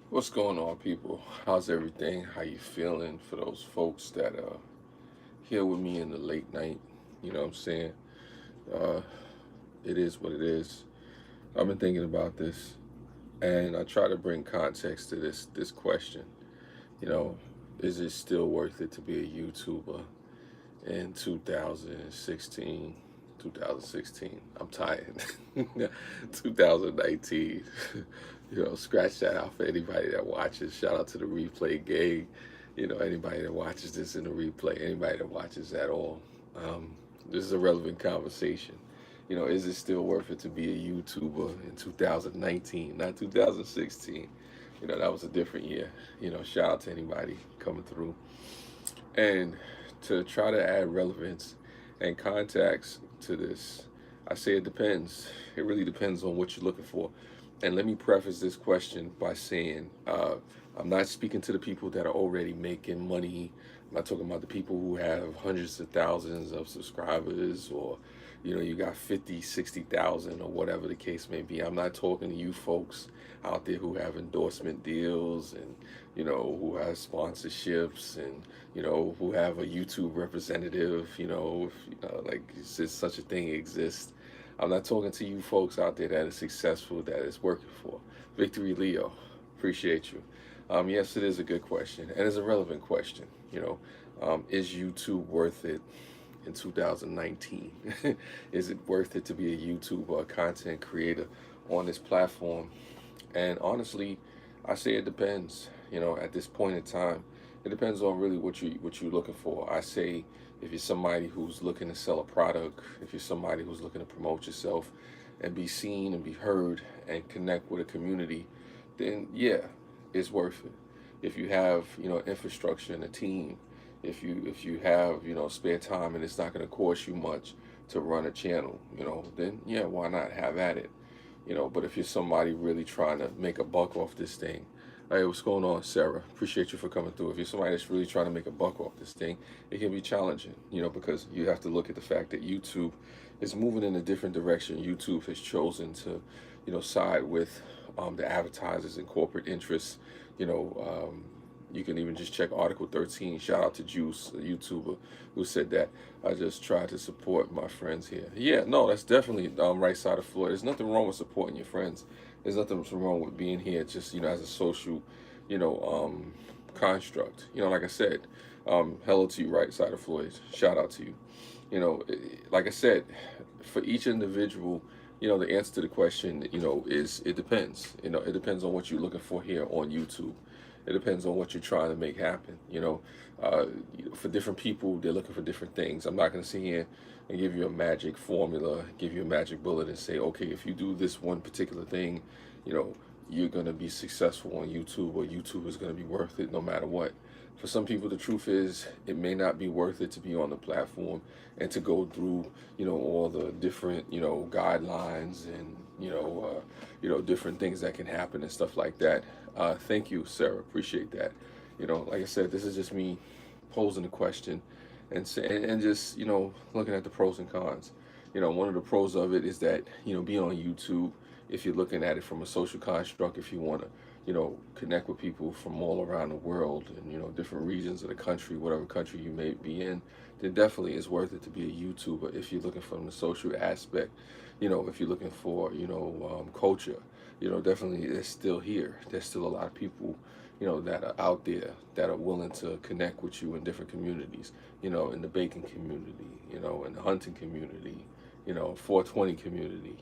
What's going on, people? How's everything? How you feeling? For those folks that here with me in the late night, you know what I'm saying? Uh, it is what it is. I've been thinking about this, and I try to bring context to this question. You know, is it still worth it to be a YouTuber in 2016? 2016. I'm tired. 2019. Scratch that out for anybody that watches. Shout out to the replay gang. Anybody that watches this in the replay, anybody that watches at all. Um, this is a relevant conversation. Is it still worth it to be a YouTuber in 2019, not 2016? That was a different year. Shout out to anybody coming through. And to try to add relevance and context to this, I say it depends. It really depends on what you're looking for. And let me preface this question by saying I'm not speaking to the people that are already making money. I'm not talking about the people who have hundreds of thousands of subscribers, or you got 50, 60,000, or whatever the case may be. I'm not talking to you folks out there who have endorsement deals, and who have sponsorships, and who have a YouTube representative, like since such a thing exists. I'm not talking to you folks out there that is successful, that is working for. Victory Leo, appreciate you. Yes, it is a good question, and it's a relevant question. Is YouTube worth it in 2019? Is it worth it to be a YouTuber, a content creator on this platform? And honestly, I say it depends. At this point in time, it depends on really what you're looking for. I say if you're somebody who's looking to sell a product, if you're somebody who's looking to promote yourself and be seen and be heard and connect with a community, then yeah, it's worth it. If you have infrastructure and a team, if you have spare time and it's not going to cost you much to run a channel, then yeah, why not have at it? But if you're somebody really trying to make a buck off this thing, hey, what's going on, Sarah? Appreciate you for coming through. If you're somebody that's really trying to make a buck off this thing, it can be challenging, because you have to look at the fact that YouTube is moving in a different direction. YouTube has chosen to, side with the advertisers and corporate interests. You know, you can even just check Article 13. Shout out to Juice, a YouTuber, who said that. I just try to support my friends here. Yeah, no, that's definitely right side of Floyd. There's nothing wrong with supporting your friends. There's nothing wrong with being here just, as a social, construct. Like I said, hello to you, right side of Floyd. Shout out to you. Like I said, for each individual, the answer to the question, is it depends. It depends on what you're looking for here on YouTube. It depends on what you're trying to make happen. For different people, they're looking for different things. I'm not going to sit here and give you a magic formula, give you a magic bullet, and say, okay, if you do this one particular thing, you know, you're going to be successful on YouTube, or YouTube is going to be worth it no matter what. For some people, the truth is it may not be worth it to be on the platform and to go through, all the different, guidelines and, different things that can happen and stuff like that. Thank you, Sarah. Appreciate that. Like I said, this is just me posing the question and say, and just, looking at the pros and cons. One of the pros of it is that, being on YouTube, if you're looking at it from a social construct, if you want to, connect with people from all around the world and, different regions of the country, whatever country you may be in, then definitely it's worth it to be a YouTuber if you're looking from the social aspect. If you're looking for, culture, definitely it's still here. There's still a lot of people, that are out there that are willing to connect with you in different communities, in the baking community, in the hunting community, 420 community,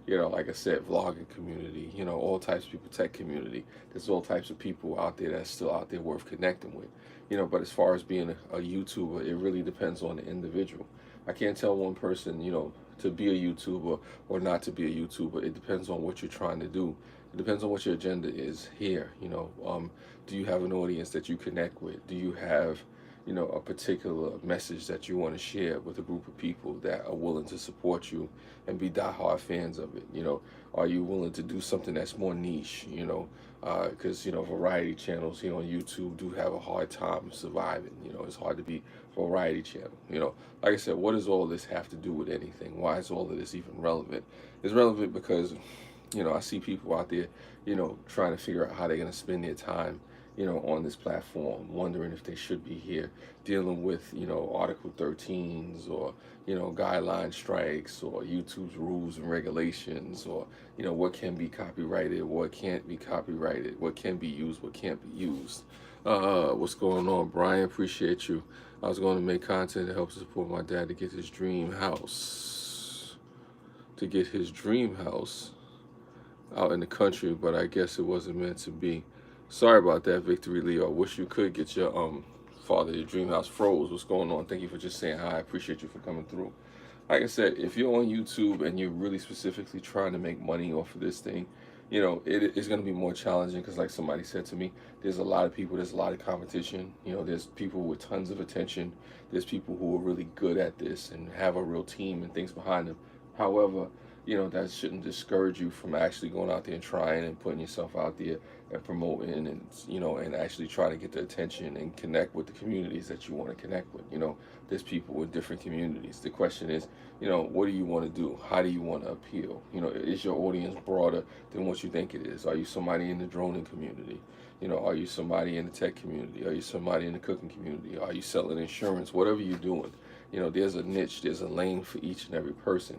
like I said, vlogging community, all types of people, tech community. There's all types of people out there that's still out there worth connecting with. But as far as being a YouTuber, it really depends on the individual. I can't tell one person, to be a YouTuber or not to be a YouTuber. It depends on what you're trying to do. It depends on what your agenda is here. Do you have an audience that you connect with? Do you have a particular message that you want to share with a group of people that are willing to support you and be diehard fans of it? Are you willing to do something that's more niche? Because variety channels here on YouTube do have a hard time surviving. It's hard to be a variety channel. Like I said, what does all this have to do with anything? Why is all of this even relevant? It's relevant because You know, I see people out there, you know, trying to figure out how they're going to spend their time, you know, on this platform, wondering if they should be here, dealing with, you know, Article 13s or, you know, guideline strikes or YouTube's rules and regulations or, you know, what can be copyrighted, what can't be copyrighted, what can be used, what can't be used. What's going on, Brian? Appreciate you. I was going to make content to help support my dad to get his dream house. To get his dream house out in the country, but I guess it wasn't meant to be. Sorry about that, Victory Leo. Wish you could get your father your dream house. Froze. What's going on? Thank you for just saying hi. I appreciate you for coming through. Like I said, if you're on YouTube and you're really specifically trying to make money off of this thing, you know, it is going to be more challenging because, like somebody said to me, there's a lot of people, there's a lot of competition. You know, there's people with tons of attention. There's people who are really good at this and have a real team and things behind them. However, you know, that shouldn't discourage you from actually going out there and trying and putting yourself out there and promoting and, you know, and actually trying to get the attention and connect with the communities that you want to connect with. You know, there's people in different communities. The question is, you know, what do you want to do? How do you want to appeal? You know, is your audience broader than what you think it is? Are you somebody in the droning community? You know, are you somebody in the tech community? Are you somebody in the cooking community? Are you selling insurance? Whatever you're doing, you know, there's a niche, there's a lane for each and every person.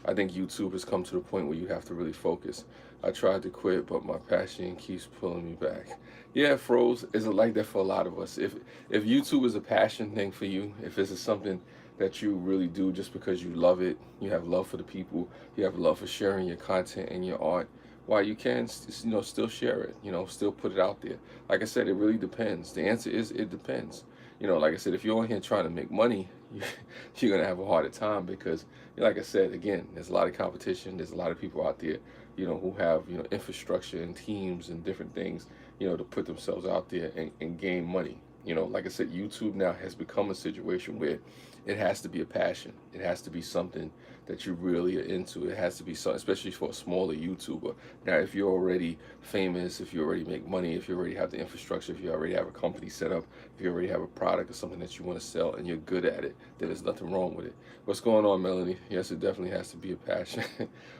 I think YouTube has come to the point where you have to really focus. I tried to quit, but my passion keeps pulling me back. Yeah, Froze, is it like that for a lot of us? If YouTube is a passion thing for you, if this is something that you really do just because you love it, you have love for the people, you have love for sharing your content and your art, why you can, you know, still share it, you know, still put it out there. Like I said, it really depends. The answer is it depends. You know, like I said, if you're on here trying to make money, you're going to have a harder time because, like I said, again, there's a lot of competition. There's a lot of people out there, you know, who have, you know, infrastructure and teams and different things, you know, to put themselves out there and gain money. You know, like I said, YouTube now has become a situation where it has to be a passion. It has to be something that you really are into. It has to be something, especially for a smaller YouTuber. Now, if you're already famous, if you already make money, if you already have the infrastructure, if you already have a company set up, if you already have a product or something that you want to sell and you're good at it, then there's nothing wrong with it. What's going on, Melanie? Yes, it definitely has to be a passion.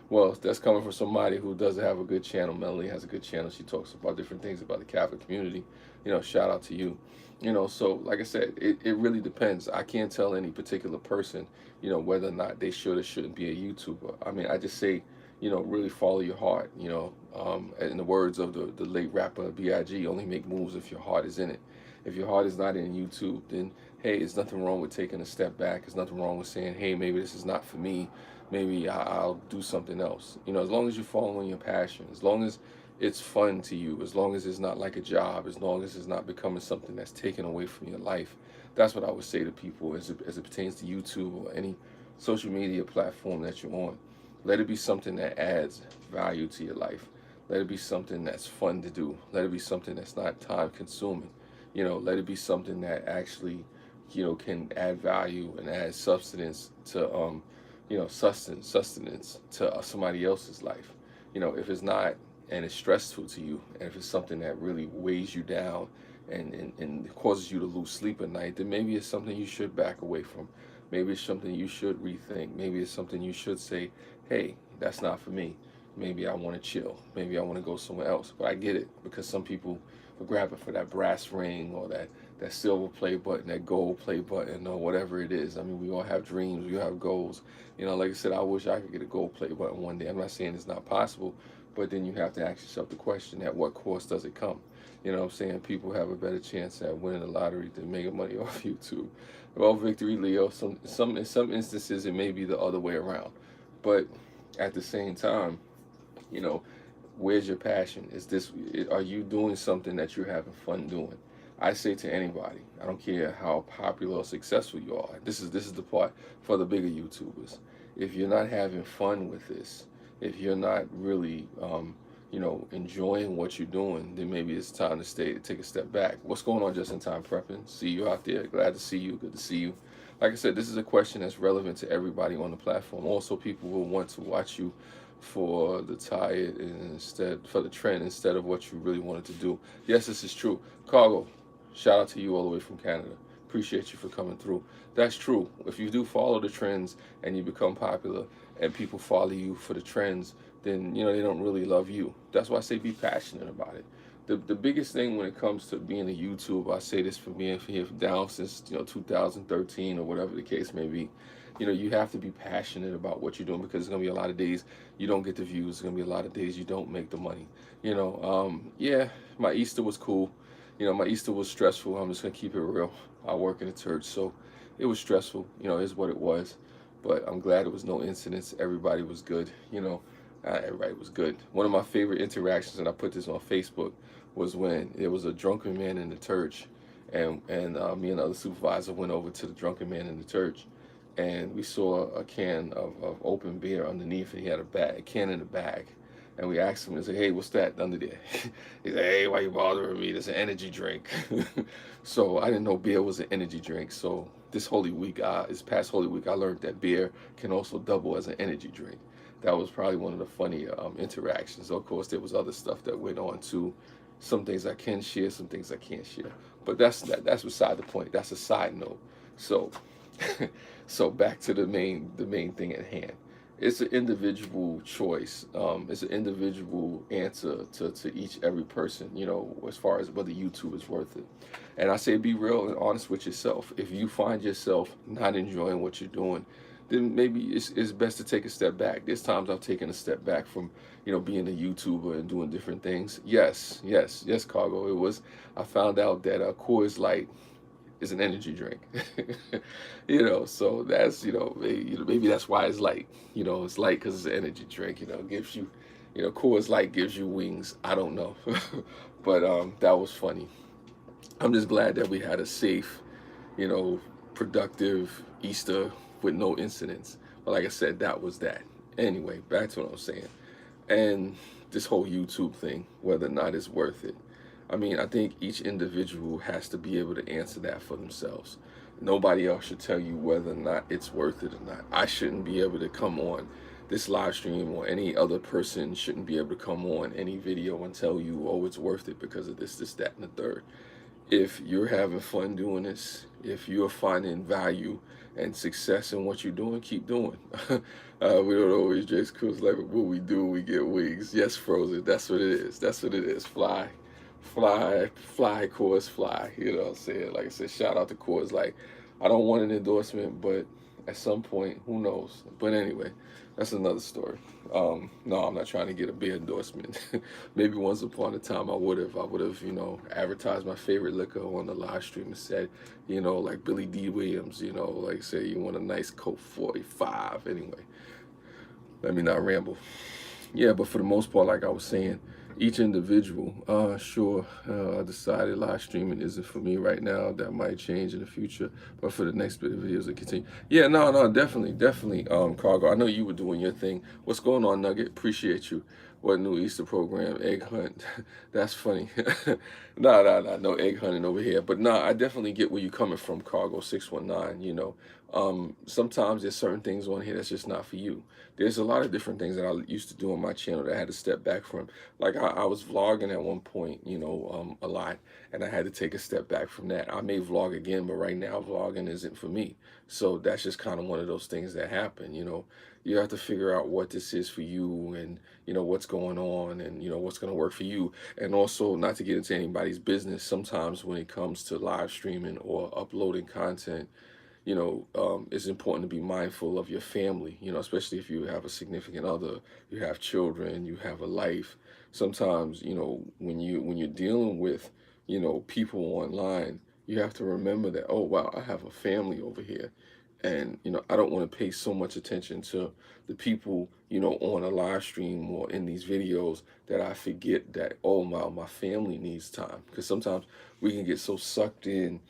Well, that's coming from somebody who doesn't have a good channel. Melanie has a good channel. She talks about different things about the Catholic community. You know, shout out to you. You know, so like I said, it really depends. I can't tell any particular person, you know, whether or not they should or shouldn't be a YouTuber. I mean, I just say, you know, really follow your heart. You know, in the words of the late rapper B.I.G., only make moves if your heart is in it. If your heart is not in YouTube, then hey, there's nothing wrong with taking a step back. There's nothing wrong with saying, hey, maybe this is not for me. Maybe I'll do something else. You know, as long as you're following your passion, as long as it's fun to you, as long as it's not like a job, as long as it's not becoming something that's taken away from your life. That's what I would say to people as it pertains to YouTube or any social media platform that you're on. Let it be something that adds value to your life. Let it be something that's fun to do. Let it be something that's not time consuming. You know, let it be something that actually, you know, can add value and add substance to, you know, sustenance to somebody else's life. You know, if it's not and it's stressful to you, and if it's something that really weighs you down and causes you to lose sleep at night, then maybe it's something you should back away from. Maybe it's something you should rethink. Maybe it's something you should say, hey, that's not for me. Maybe I want to chill. Maybe I want to go somewhere else. But I get it, because some people are grabbing for that brass ring or that silver play button, that gold play button, or whatever it is. I mean, we all have dreams. We all have goals. You know, like I said, I wish I could get a gold play button one day. I'm not saying it's not possible, but then you have to ask yourself the question, at what cost does it come? You know what I'm saying? People have a better chance at winning the lottery than making money off YouTube. Well, Victory Leo, in some instances it may be the other way around. But at the same time, you know, where's your passion? Are you doing something that you're having fun doing? I say to anybody, I don't care how popular or successful you are. This is the part for the bigger YouTubers. If you're not having fun with this, if you're not really, you know, enjoying what you're doing, then maybe it's time to take a step back. What's going on, Just in Time Prepping? See you out there. Glad to see you. Good to see you. Like I said, this is a question that's relevant to everybody on the platform. Also, people will want to watch you for the tired for the trend instead of what you really wanted to do. Yes, this is true. Cargo, shout out to you all the way from Canada. Appreciate you for coming through. That's true. If you do follow the trends and you become popular and people follow you for the trends, then they don't really love you. That's why I say be passionate about it. The biggest thing when it comes to being a YouTuber, I say this for being here down since 2013 or whatever the case may be. You have to be passionate about what you're doing, because there's gonna be a lot of days you don't get the views. There's gonna be a lot of days you don't make the money. Yeah, my Easter was cool. My Easter was stressful. I'm just gonna keep it real. I work in a church, so it was stressful. Is what it was. But I'm glad it was no incidents. Everybody was good. Everybody was good. One of my favorite interactions, and I put this on Facebook, was when there was a drunken man in the church, and me and the other supervisor went over to the drunken man in the church, and we saw a can of open beer underneath, and he had a can in the bag. And we asked him and said, "Hey, what's that under there?" He said, "Hey, why you bothering me? There's an energy drink." So I didn't know beer was an energy drink. So this past Holy Week, I learned that beer can also double as an energy drink. That was probably one of the funnier interactions. Of course, there was other stuff that went on too. Some things I can share, some things I can't share. But that's beside the point. That's a side note. So, so back to the main thing at hand. It's an individual choice. It's an individual answer to every person, as far as whether YouTube is worth it. And I say be real and honest with yourself. If you find yourself not enjoying what you're doing, then maybe it's best to take a step back. There's times I've taken a step back from, being a YouTuber and doing different things. Yes, Cargo. I found out that Coors Light is an energy drink. So that's, maybe that's why it's light. It's light because it's an energy drink. Gives you, Coors Light gives you wings. I don't know, but that was funny. I'm just glad that we had a safe, you know, productive Easter with no incidents. But like I said, that was that. Anyway, back to what I'm saying. And this whole YouTube thing, whether or not it's worth it. I mean, I think each individual has to be able to answer that for themselves. Nobody else should tell you whether or not it's worth it or not. I shouldn't be able to come on this live stream, or any other person shouldn't be able to come on any video and tell you, oh, it's worth it because of this, that, and the third. If you're having fun doing this, if you're finding value and success in what you're doing, keep doing. We don't always just cruise like what we do, we get wings. Yes, Frozen, that's what it is. That's what it is. Fly, fly, Coors, fly. You know what I'm saying? Like I said, shout out to Coors. Like, I don't want an endorsement, but at some point, who knows? But anyway, that's another story. No, I'm not trying to get a beer endorsement. Maybe once upon a time I would have, advertised my favorite liquor on the live stream and said, like Billy D. Williams, like say you want a nice Coke 45. Anyway, let me not ramble. Yeah, but for the most part, like I was saying, each individual, sure, I decided live streaming isn't for me right now. That might change in the future, but for the next bit of videos to continue. Yeah, no, definitely, Cargo. I know you were doing your thing. What's going on, Nugget? Appreciate you. What new Easter program? Egg hunt. That's funny. No egg hunting over here. But I definitely get where you're coming from, Cargo 619. Sometimes there's certain things on here that's just not for you. There's a lot of different things that I used to do on my channel that I had to step back from. Like I was vlogging at one point, a lot, and I had to take a step back from that. I may vlog again, but right now vlogging isn't for me. So that's just kind of one of those things that happen. You have to figure out what this is for you, and what's going on, and what's going to work for you. And also, not to get into anybody's business, sometimes when it comes to live streaming or uploading content, it's important to be mindful of your family, especially if you have a significant other, you have children, you have a life. Sometimes, when you're dealing with, people online, you have to remember that, oh, wow, I have a family over here. And, I don't want to pay so much attention to the people, on a live stream or in these videos, that I forget that, oh, my family needs time. Because sometimes we can get so sucked in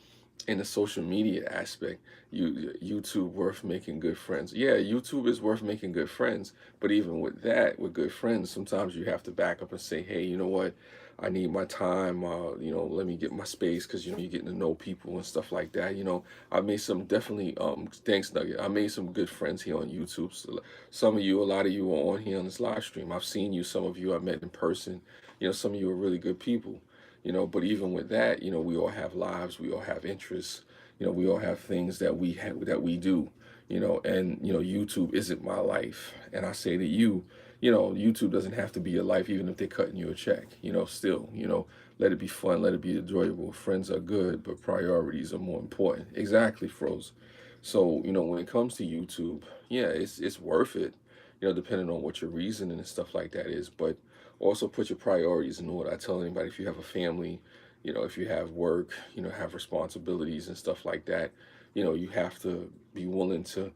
the social media aspect. YouTube worth making good friends. Yeah, YouTube is worth making good friends, but even with that, with good friends, sometimes you have to back up and say, hey, you know what, I need my time, let me get my space, because you're getting to know people and stuff like that. I made some, definitely, thanks, Nugget, I made some good friends here on YouTube. So some of you, a lot of you are on here on this live stream. I've seen you, some of you I met in person. Some of you are really good people. But even with that, we all have lives, we all have interests, we all have things that we do, and YouTube isn't my life. And I say to you, YouTube doesn't have to be your life, even if they're cutting you a check. Still, let it be fun, let it be enjoyable. Friends are good, but priorities are more important. Exactly, Froze. So, when it comes to YouTube, yeah, it's worth it, depending on what your reasoning and stuff like that is. But also put your priorities in order. I tell anybody, if you have a family, if you have work, have responsibilities and stuff like that, you have to be willing to,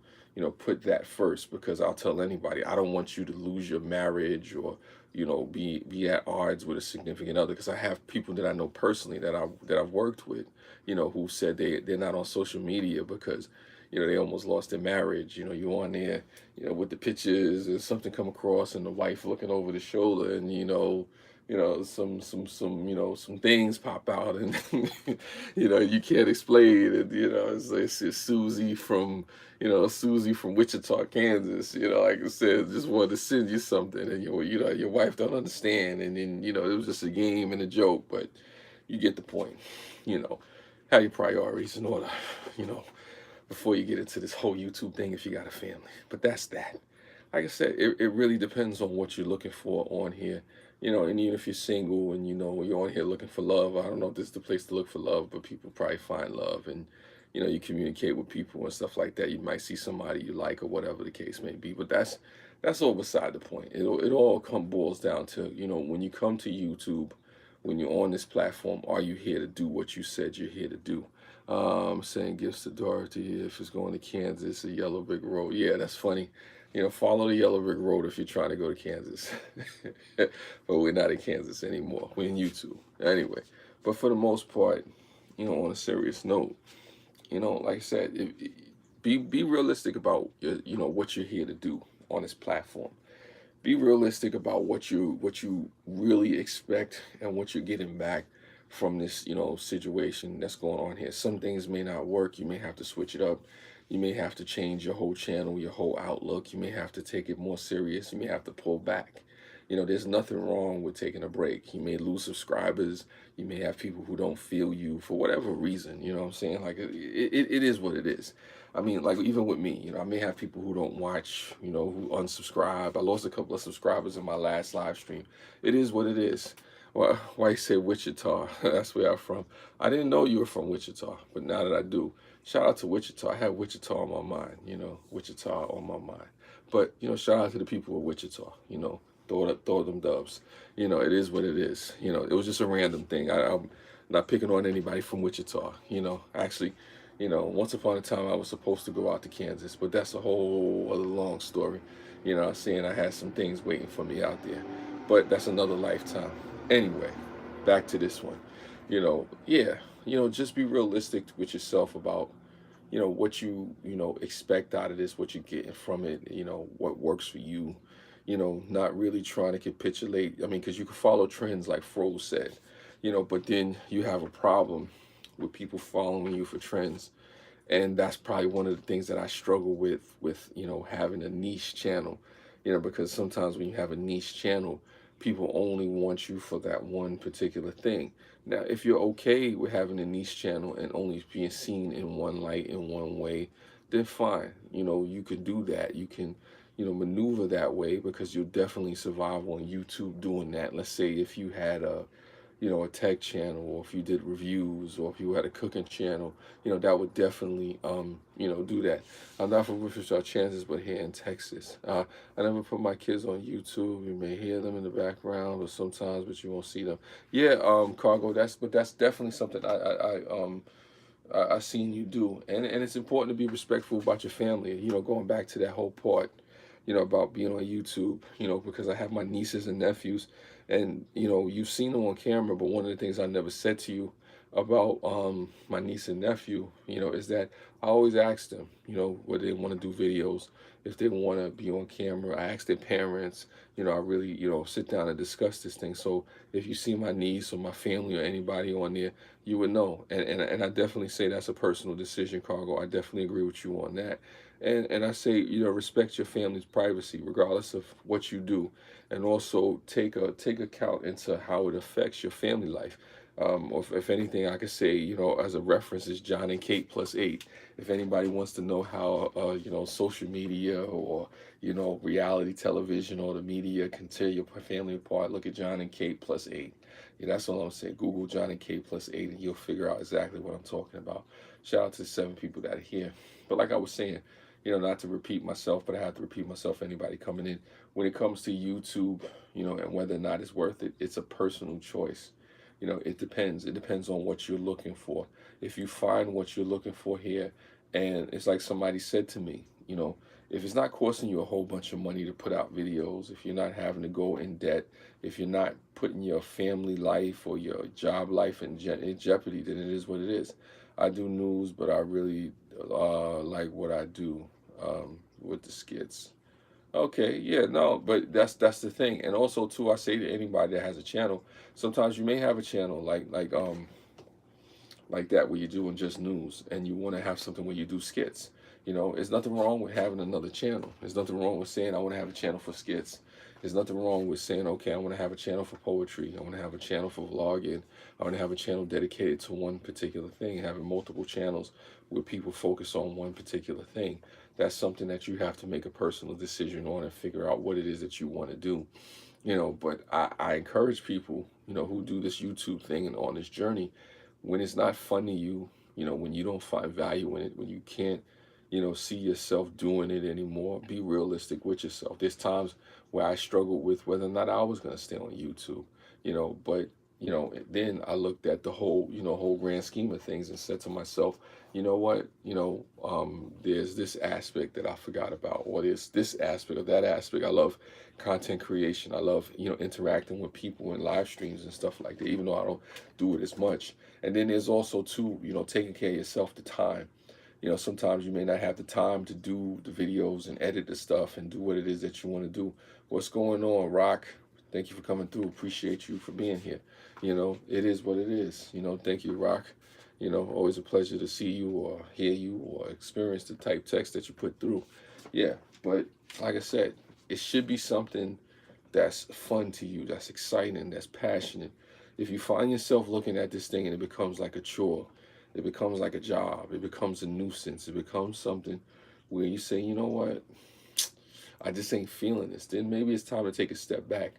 put that first, because I'll tell anybody, I don't want you to lose your marriage, or, be at odds with a significant other, because I have people that I know personally that I've worked with, who said they're not on social media because, they almost lost their marriage. You on there, with the pictures, and something come across, and the wife looking over the shoulder, and some things pop out, and you can't explain it. It's Susie from Wichita, Kansas. Like I said, just wanted to send you something, and your wife don't understand, and then it was just a game and a joke, but you get the point. You know, have your priorities in order. You know, before you get into this whole YouTube thing, if you got a family. But that's that. Like I said, it really depends on what you're looking for on here. And even if you're single and you're on here looking for love, I don't know if this is the place to look for love, but people probably find love, and you communicate with people and stuff like that. You might see somebody you like, or whatever the case may be. But that's all beside the point. It all boils down to, when you come to YouTube, when you're on this platform, are you here to do what you said you're here to do? Saying gifts to Dorothy if it's going to Kansas, a yellow brick road. Yeah, that's funny. Follow the yellow brick road if you're trying to go to Kansas. But we're not in Kansas anymore. We're in YouTube. Anyway, but for the most part, on a serious note, like I said, be realistic about what you're here to do on this platform. Be realistic about what you really expect and what you're getting back from this situation that's going on here. Some things may not work. You may have to switch it up. You may have to change your whole channel, your whole outlook. You may have to take it more serious. You may have to pull back. There's nothing wrong with taking a break. You may lose subscribers. You may have people who don't feel you for whatever reason. You know what I'm saying? Like it is what it is. I mean, like even with me, I may have people who don't watch, who unsubscribe. I lost a couple of subscribers in my last live stream. It is what it is. Well, why you say Wichita? That's where I'm from. I didn't know you were from Wichita, but now that I do, shout out to Wichita. I have Wichita on my mind, Wichita on my mind. But, shout out to the people of Wichita, throw them dubs. It is what it is. It was just a random thing. I'm not picking on anybody from Wichita. Actually, once upon a time I was supposed to go out to Kansas, but that's a whole other long story. I'm saying I had some things waiting for me out there, but that's another lifetime. Anyway, back to this one. Yeah, just be realistic with yourself about what you expect out of this, what you're getting from it, what works for you, not really trying to capitulate. I mean, because you can follow trends like Fro said, but then you have a problem with people following you for trends. And that's probably one of the things that I struggle with having a niche channel, because sometimes when you have a niche channel, people only want you for that one particular thing. Now, if you're okay with having a niche channel and only being seen in one light, in one way, then fine. You can do that. You can, maneuver that way, because you'll definitely survive on YouTube doing that. Let's say if you had a tech channel, or if you did reviews, or if you had a cooking channel, that would definitely, do that. I'm not from Wichita, Kansas, but here in Texas. I never put my kids on YouTube. You may hear them in the background, or sometimes, but you won't see them. Yeah, Cargo. That's definitely something I seen you do, and it's important to be respectful about your family. Going back to that whole part, about being on YouTube. Because I have my nieces and nephews, and you've seen them on camera. But one of the things I never said to you about my niece and nephew, is that I always ask them, whether they want to do videos, if they want to be on camera. I ask their parents. I really, sit down and discuss this thing. So if you see my niece or my family or anybody on there, you would know. And I definitely say that's a personal decision, Cargo. I definitely agree with you on that. And I say, respect your family's privacy, regardless of what you do, and also take account into how it affects your family life. Or if anything, I could say, as a reference, is John and Kate plus eight. If anybody wants to know how, social media or, reality television or the media can tear your family apart, look at John and Kate plus eight. Yeah, that's all I'm saying. Google John and Kate plus eight, and you'll figure out exactly what I'm talking about. Shout out to the 7 people that are here. But like I was saying, not to repeat myself, but I have to repeat myself. Anybody coming in, when it comes to YouTube, and whether or not it's worth it, it's a personal choice. It depends. It depends on what you're looking for. If you find what you're looking for here, and it's like somebody said to me, if it's not costing you a whole bunch of money to put out videos, if you're not having to go in debt, if you're not putting your family life or your job life in jeopardy, then it is what it is. I do news, but I really like what I do with the skits. Okay, yeah, no, but that's the thing. And also too, I say to anybody that has a channel, sometimes you may have a channel like that where you're doing just news and you want to have something where you do skits. There's nothing wrong with having another channel. There's nothing wrong with saying I want to have a channel for skits. There's nothing wrong with saying, okay, I want to have a channel for poetry. I want to have a channel for vlogging. I want to have a channel dedicated to one particular thing, having multiple channels where people focus on one particular thing. That's something that you have to make a personal decision on and figure out what it is that you want to do. But I encourage people, who do this YouTube thing and on this journey, when it's not fun to you, when you don't find value in it, when you can't, see yourself doing it anymore, be realistic with yourself. There's times where I struggled with whether or not I was going to stay on YouTube, but, then I looked at the whole grand scheme of things and said to myself, you know what, there's this aspect that I forgot about, or there's this aspect of that aspect. I love content creation. I love, interacting with people in live streams and stuff like that, even though I don't do it as much. And then there's also too, taking care of yourself, the time. Sometimes you may not have the time to do the videos and edit the stuff and do what it is that you want to do. What's going on, Rock? Thank you for coming through. Appreciate you for being here. It is what it is. Thank you, Rock. Always a pleasure to see you or hear you or experience the type text that you put through. Yeah, but like I said, it should be something that's fun to you, that's exciting, that's passionate. If you find yourself looking at this thing and it becomes like a chore, it becomes like a job, it becomes a nuisance, it becomes something where you say, you know what, I just ain't feeling this, then maybe it's time to take a step back.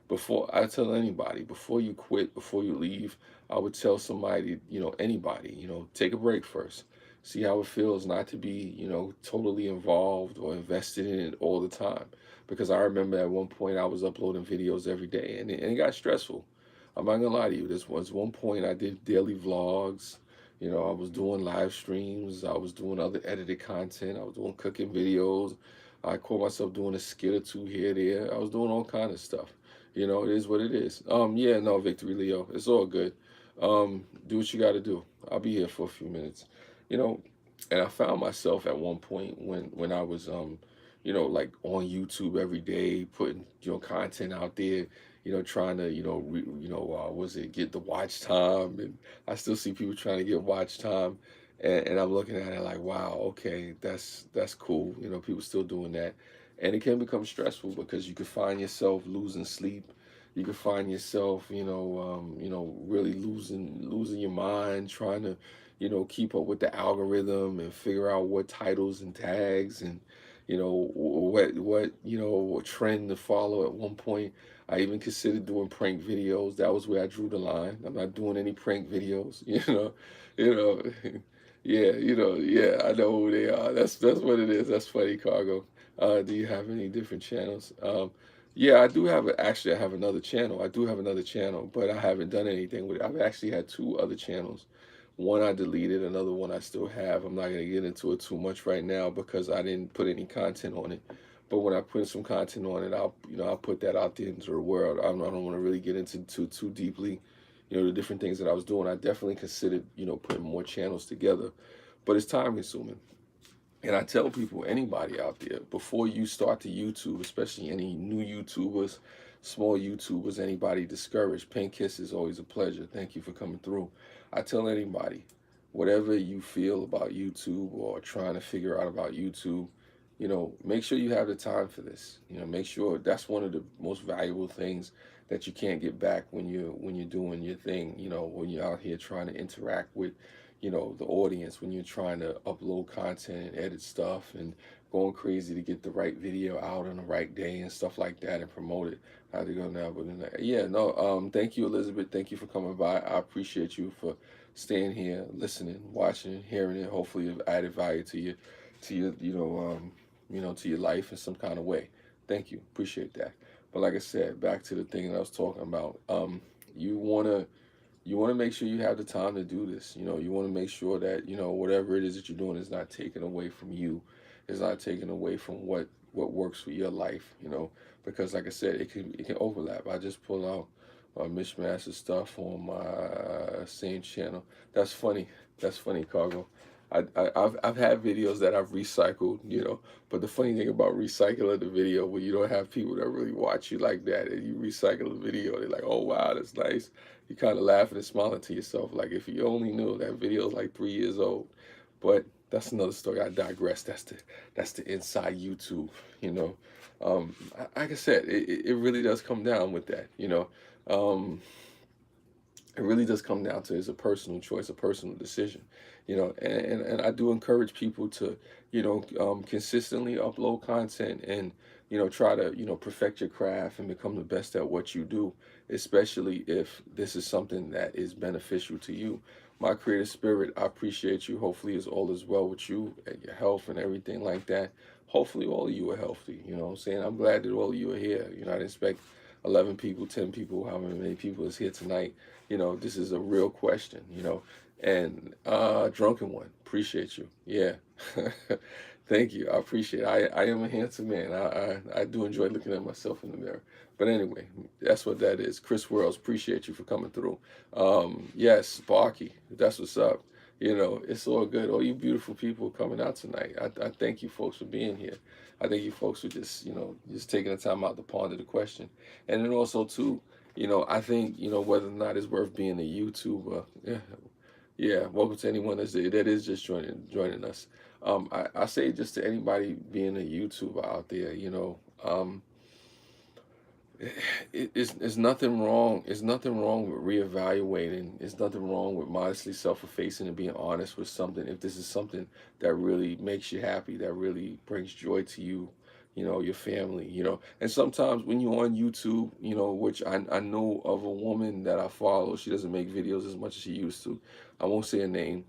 Before I tell anybody, before you quit, before you leave, I would tell somebody, anybody, take a break first. See how it feels not to be, totally involved or invested in it all the time. Because I remember at one point I was uploading videos every day and it got stressful. I'm not gonna lie to you. This was one point I did daily vlogs. I was doing live streams. I was doing other edited content. I was doing cooking videos. I caught myself doing a skit or two here, there. I was doing all kind of stuff. It is what it is. Yeah, no, Victory Leo. It's all good. Do what you got to do. I'll be here for a few minutes. You know, and I found myself at one point when I was like on YouTube every day, putting content out there. Trying to was it get the watch time, and I still see people trying to get watch time, and I'm looking at it like, wow, okay, that's cool. People still doing that, and it can become stressful because you could find yourself losing sleep. You could find yourself, really losing your mind, trying to, keep up with the algorithm and figure out what titles and tags and, what trend to follow. At one point, I even considered doing prank videos. That was where I drew the line. I'm not doing any prank videos, you know. Yeah, yeah, I know who they are. That's what it is. That's funny, Cargo. Do you have any different channels? Yeah, I do have actually I have another channel. I do have another channel, but I haven't done anything with it. I've actually had two other channels. One I deleted, another one I still have. I'm not gonna get into it too much right now because I didn't put any content on it. But when I put some content on it, I'll put that out there into the world. I don't want to really get into too deeply, the different things that I was doing. I definitely considered, putting more channels together, but it's time consuming. And I tell people, anybody out there, before you start to YouTube, especially any new YouTubers, small YouTubers, anybody discouraged, Pink Kiss is always a pleasure. Thank you for coming through. I tell anybody, whatever you feel about YouTube or trying to figure out about YouTube, make sure you have the time for this. Make sure that's one of the most valuable things that you can't get back when you're doing your thing, when you're out here trying to interact with, the audience, when you're trying to upload content and edit stuff and going crazy to get the right video out on the right day and stuff like that and promote it. How to go now? But yeah, no. Thank you, Elizabeth. Thank you for coming by. I appreciate you for staying here, listening, watching, hearing it. Hopefully, it added value to your, to your life in some kind of way. Thank you. Appreciate that. But like I said, back to the thing that I was talking about. You wanna you want to make sure you have the time to do this. You want to make sure that whatever it is that you're doing is not taken away from you, is not taken away from what works for your life. Because like I said, it can overlap. I just pull out Mishmaster stuff on my same channel. That's funny. That's funny, Cargo. I've had videos that I've recycled, but the funny thing about recycling the video when you don't have people that really watch you like that and you recycle the video, they're like, oh wow, that's nice. You kind of laughing and smiling to yourself, like if you only knew that video is like 3 years old. But that's another story. I digress. That's the inside YouTube. Like I said, it really does come down with that. Um, it really does come down to, it's a personal choice, a personal decision. And I do encourage people to consistently upload content and try to perfect your craft and become the best at what you do, especially if this is something that is beneficial to you. My creative spirit, I appreciate you. Hopefully is all is well with you and your health and everything like that. Hopefully all of you are healthy. What I'm saying? I'm glad that all of you are here. I didn't expect 11 people, 10 people, however many people is here tonight. This is a real question, and drunken one, appreciate you. Yeah. Thank you. I appreciate it. I am a handsome man. I do enjoy looking at myself in the mirror. But anyway, that's what that is. Chris Worlds, appreciate you for coming through. Yes, Sparky, that's what's up. It's all good. All you beautiful people coming out tonight. I thank you folks for being here. I thank you folks for just taking the time out to ponder the question. And then also too, I think, whether or not it's worth being a YouTuber. Yeah, yeah. Welcome to anyone that is just joining us. I say just to anybody being a YouTuber out there, it's nothing wrong. It's nothing wrong with reevaluating. It's nothing wrong with modestly self-effacing and being honest with something. If this is something that really makes you happy, that really brings joy to you, your family, And sometimes when you're on YouTube, which I know of a woman that I follow, she doesn't make videos as much as she used to. I won't say her name.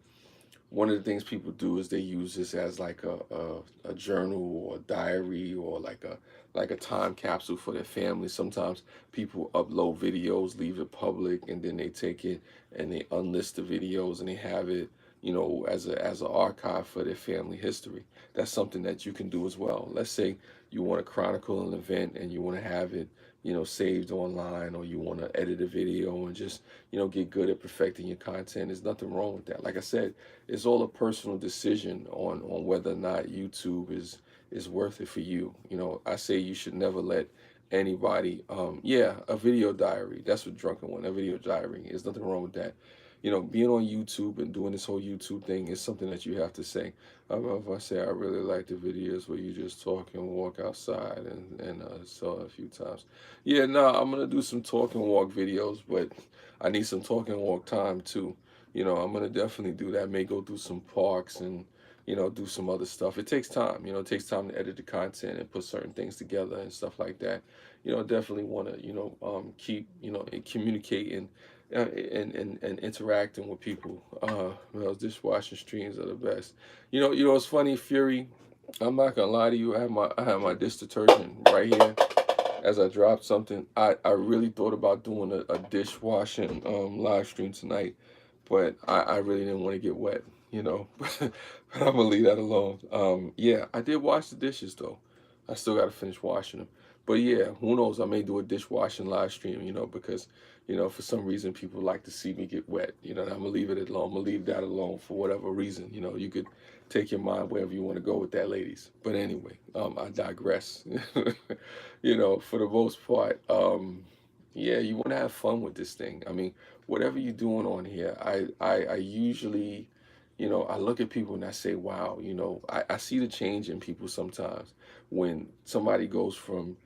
One of the things people do is they use this as like a journal or a diary or like a time capsule for their family. Sometimes people upload videos, leave it public, and then they take it and they unlist the videos and they have it, as an archive for their family history. That's something that you can do as well. Let's say you want to chronicle an event and you want to have it, saved online, or you want to edit a video and just, get good at perfecting your content. There's nothing wrong with that. Like I said, it's all a personal decision on whether or not YouTube is worth it for you. I say you should never let anybody a video diary. That's what drunken one, a video diary. There's nothing wrong with that. Being on YouTube and doing this whole YouTube thing is something that you have to say. If I say I really like the videos where you just talk and walk outside and saw it a few times. Yeah, no, I'm gonna do some talk and walk videos, but I need some talk and walk time too. I'm gonna definitely do that. May go through some parks and do some other stuff. It takes time. It takes time to edit the content and put certain things together and stuff like that. Definitely want to keep communicating and interacting with people. Dishwashing streams are the best. It's funny, Fury. I'm not gonna lie to you. I have my dish detergent right here. As I dropped something, I really thought about doing a dishwashing live stream tonight, but I really didn't want to get wet, but I'm gonna leave that alone. Yeah, I did wash the dishes though. I still got to finish washing them. But yeah, who knows? I may do a dishwashing live stream, because for some reason people like to see me get wet. I'm gonna leave it alone. I'm gonna leave that alone for whatever reason. You could take your mind wherever you want to go with that, ladies. But anyway, I digress. For the most part, yeah, you want to have fun with this thing. I mean, whatever you're doing on here, I usually, I look at people and I say, wow, I see the change in people sometimes when somebody goes from,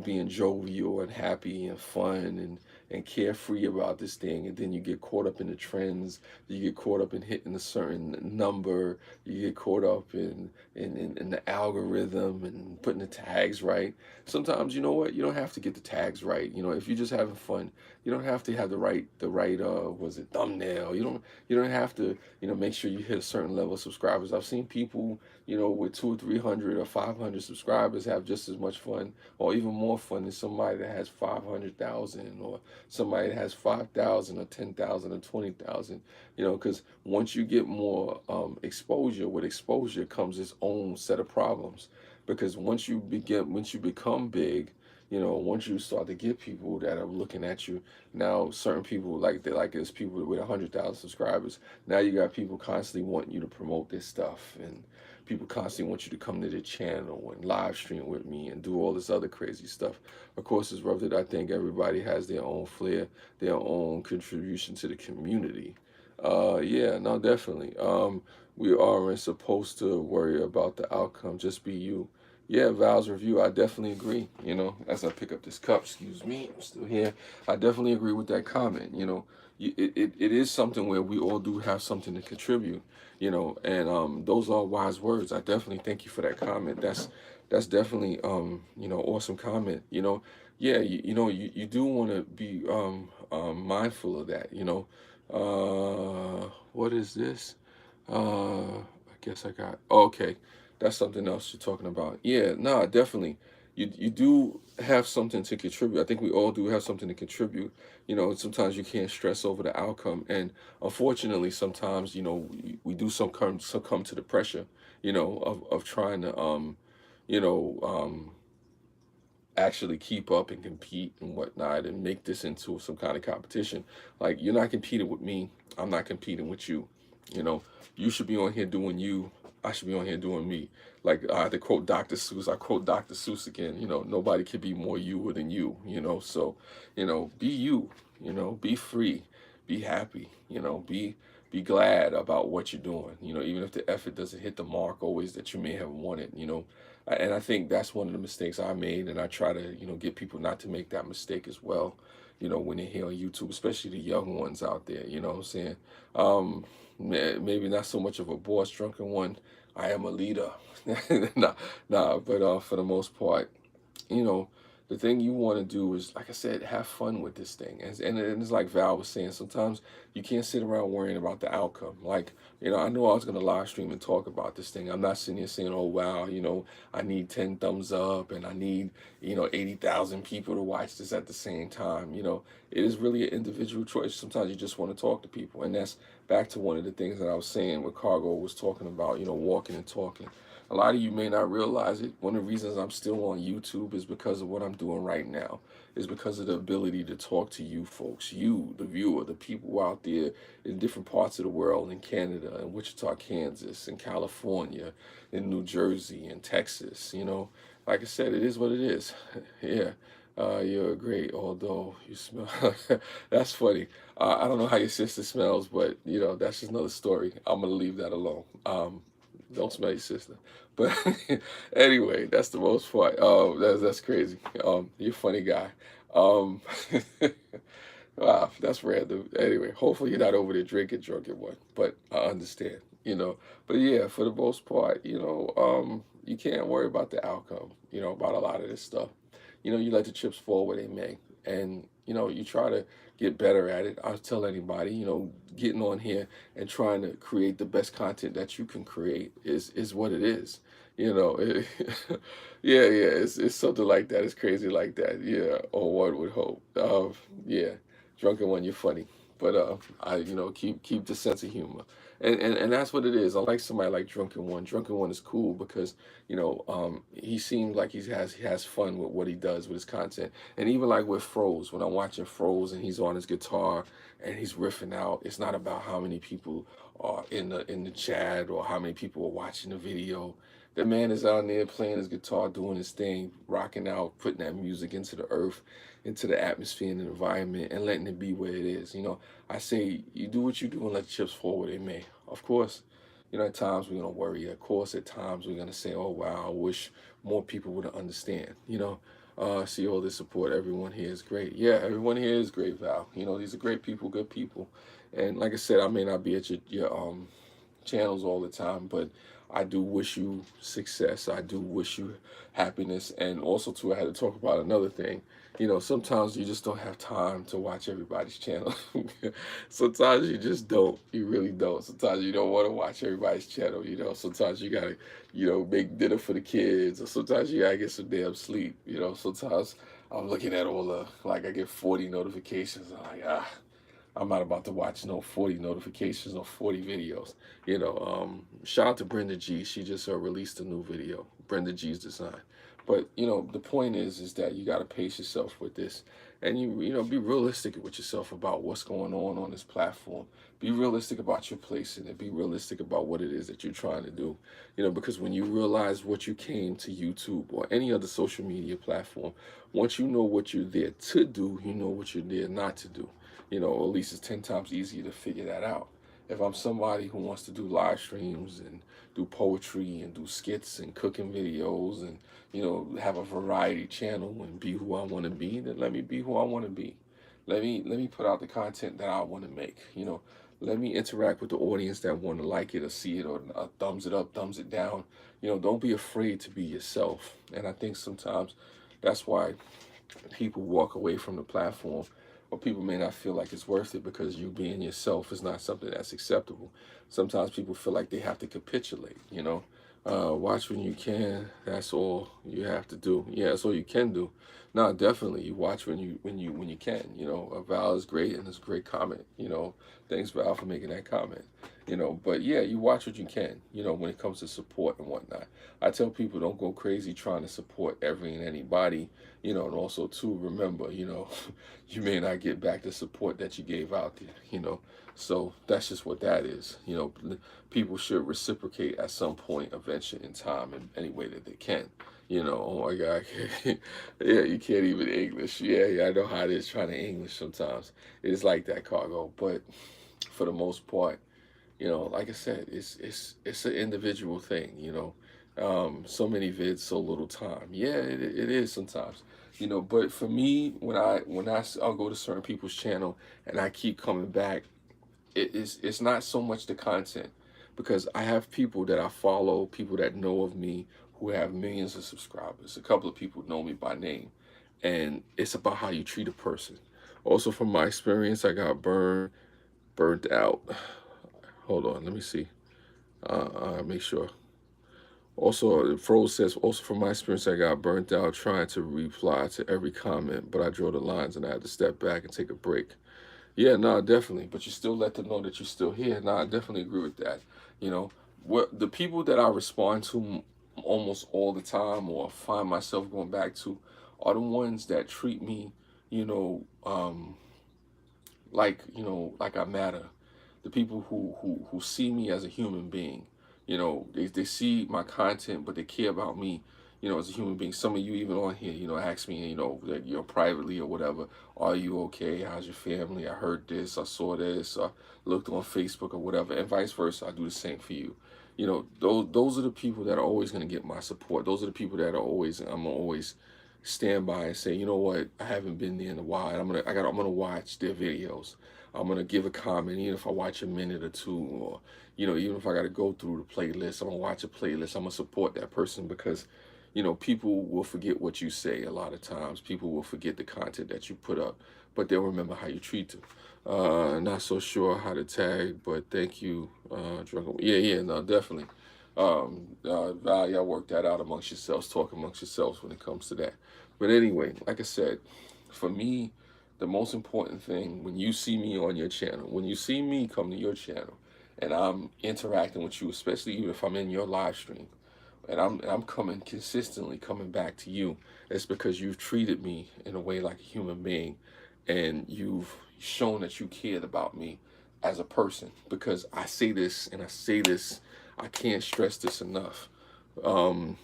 being jovial and happy and fun and carefree about this thing, and then you get caught up in the trends, you get caught up in hitting a certain number, you get caught up in the algorithm and putting the tags right. Sometimes, you know what, you don't have to get the tags right. If you're just having fun, you don't have to have the right was it thumbnail. You don't have to, make sure you hit a certain level of subscribers. I've seen people, with 200 or 300 or 500 subscribers have just as much fun or even more fun than somebody that has 500,000 or somebody that has 5,000 or 10,000 or 20,000. Because once you get more exposure, with exposure comes its own set of problems. Because once you become big, once you start to get people that are looking at you, now certain people there's people with 100,000 subscribers. Now you got people constantly wanting you to promote this stuff, and people constantly want you to come to their channel and live stream with me and do all this other crazy stuff. Of course, it's rough that I think everybody has their own flair, their own contribution to the community. Yeah, no, definitely. We aren't supposed to worry about the outcome. Just be you. Yeah, Val's review, I definitely agree. As I pick up this cup, excuse me, I'm still here. I definitely agree with that comment. It is something where we all do have something to contribute. And those are wise words. I definitely thank you for that comment. That's definitely awesome comment. Yeah, you do want to be mindful of that. What is this? I guess I got, okay. That's something else you're talking about. Yeah, nah, definitely. You do have something to contribute. I think we all do have something to contribute. Sometimes you can't stress over the outcome, and unfortunately, sometimes we do succumb to the pressure, of trying to you know um actually keep up and compete and whatnot and make this into some kind of competition. Like, you're not competing with me, I'm not competing with you. You know, you should be on here doing you. I should be on here doing me. Like, I had to quote Dr. Seuss. I quote Dr. Seuss again. Nobody could be more you than you. So, be you. Be free, be happy. Be glad about what you're doing. Even if the effort doesn't hit the mark always that you may have wanted. And I think that's one of the mistakes I made, and I try to get people not to make that mistake as well. When they're here on YouTube, especially the young ones out there. You know what I'm saying? Maybe not so much of a boss drunken one. I am a leader. Nah, but for the most part, you know, the thing you want to do is, like I said, have fun with this thing. And it's like Val was saying, sometimes you can't sit around worrying about the outcome. Like, I know I was going to live stream and talk about this thing. I'm not sitting here saying, oh, wow, I need 10 thumbs up and I need, 80,000 people to watch this at the same time. It is really an individual choice. Sometimes you just want to talk to people. And that's back to one of the things that I was saying, what Cargo was talking about, walking and talking. A lot of you may not realize it. One of the reasons I'm still on YouTube is because of what I'm doing right now. Is because of the ability to talk to you folks, you, the viewer, the people out there in different parts of the world, in Canada, in Wichita, Kansas, in California, in New Jersey, in Texas. Like I said, it is what it is. Yeah. You're great, although you smell. That's funny. I don't know how your sister smells, but that's just another story. I'm gonna leave that alone. Don't smell your sister. But anyway, that's the most part. That's crazy. You're a funny guy. Um, wow, that's random. Anyway, hopefully you're not over there drinking drunken one. But I understand. But yeah, for the most part, you can't worry about the outcome. About a lot of this stuff. You let the chips fall where they may, and you try to get better at it. I'll tell anybody, getting on here and trying to create the best content that you can create is what it is. Yeah, it's something like that. It's crazy like that. Yeah, or one would hope. Yeah, drunken one, you're funny, but I keep the sense of humor, and that's what it is. I like somebody like Drunken One. Drunken One is cool because he seems like he has fun with what he does with his content, and even like with Froze, when I'm watching Froze and he's on his guitar and he's riffing out, it's not about how many people are in the chat or how many people are watching the video. The man is out there playing his guitar, doing his thing, rocking out, putting that music into the earth, into the atmosphere and the environment, and letting it be where it is. I say, you do what you do and let the chips fall where they may. Of course, You know, at times we're gonna worry. Of course, at times we're gonna say, "Oh wow, I wish more people would understand." You know, see all this support. Everyone here is great. Yeah, everyone here is great, Val. You know, these are great people, good people. And like I said, I may not be at your channels all the time, but I do wish you success. I do wish you happiness. And also too, I had to talk about another thing. You know, sometimes you just don't have time to watch everybody's channel. Sometimes you just don't. You really don't. Sometimes you don't want to watch everybody's channel. You know, sometimes you gotta, make dinner for the kids, or sometimes you gotta get some damn sleep. You know, sometimes I'm looking at all the, like, I get 40 notifications. I'm like, I'm not about to watch no 40 notifications or 40 videos. Shout out to Brenda G. She just released a new video, Brenda G's design. But the point is that you got to pace yourself with this, and be realistic with yourself about what's going on this platform. Be realistic about your place in it. Be realistic about what it is that you're trying to do. Because when you realize what you came to YouTube or any other social media platform, once you know what you're there to do, you know what you're there not to do. At least it's 10 times easier to figure that out. If I'm somebody who wants to do live streams and do poetry and do skits and cooking videos and, have a variety channel and be who I want to be, then let me be who I want to be. Let me put out the content that I want to make. Let me interact with the audience that want to like it or see it or thumbs it up, thumbs it down. Don't be afraid to be yourself. And I think sometimes that's why people walk away from the platform, or people may not feel like it's worth it because you being yourself is not something that's acceptable. Sometimes people feel like they have to capitulate. Watch when you can. That's all you have to do. Yeah, that's all you can do. No, definitely, you watch when you can. Val is great, and it's a great comment. Thanks, Val, for making that comment. But yeah, you watch what you can. When it comes to support and whatnot. I tell people, don't go crazy trying to support every and anybody. And also too, remember, you may not get back the support that you gave out there. So that's just what that is. People should reciprocate at some point, eventually, in time, in any way that they can. Oh my God, yeah, you can't even English. Yeah, I know how it is trying to English sometimes. It's like that, Cargo. But for the most part, like I said, it's an individual thing. So many vids, so little time. Yeah, it is sometimes. But for me, I'll go to certain people's channel and I keep coming back, it's not so much the content, because I have people that I follow, people that know of me, who have millions of subscribers. A couple of people know me by name, and it's about how you treat a person. Also, from my experience, I got burnt out. Hold on, let me see. Make sure. Also, Froze says, also from my experience, I got burnt out trying to reply to every comment, but I draw the lines and I had to step back and take a break. Yeah, no, definitely. But you still let them know that you're still here. No, I definitely agree with that. What the people that I respond to almost all the time, or find myself going back to, are the ones that treat me, you know, um, like I matter. The people who see me as a human being. They see my content, but they care about me, as a human being. Some of you even on here, ask me, that, privately or whatever, are you okay? How's your family? I heard this, I saw this, I looked on Facebook or whatever, and vice versa. I do the same for you. Those are the people that are always going to get my support. Those are the people that I'm always stand by and say, you know what, I haven't been there in a while. And I'm gonna watch their videos. I'm gonna give a comment, even if I watch a minute or two, or even if I gotta go through the playlist, I'm gonna watch a playlist. I'm gonna support that person, because people will forget what you say a lot of times. People will forget the content that you put up, but they'll remember how you treat them. Not so sure how to tag, but thank you, Drunken. Yeah, no, definitely. Val, y'all work that out amongst yourselves, talk amongst yourselves when it comes to that. But anyway, like I said, for me, the most important thing, when you see me on your channel, when you see me come to your channel, and I'm interacting with you, especially even if I'm in your live stream, and I'm coming consistently coming back to you, it's because you've treated me in a way like a human being, and you've shown that you cared about me as a person. Because I say this, and I say this, I can't stress this enough. Um,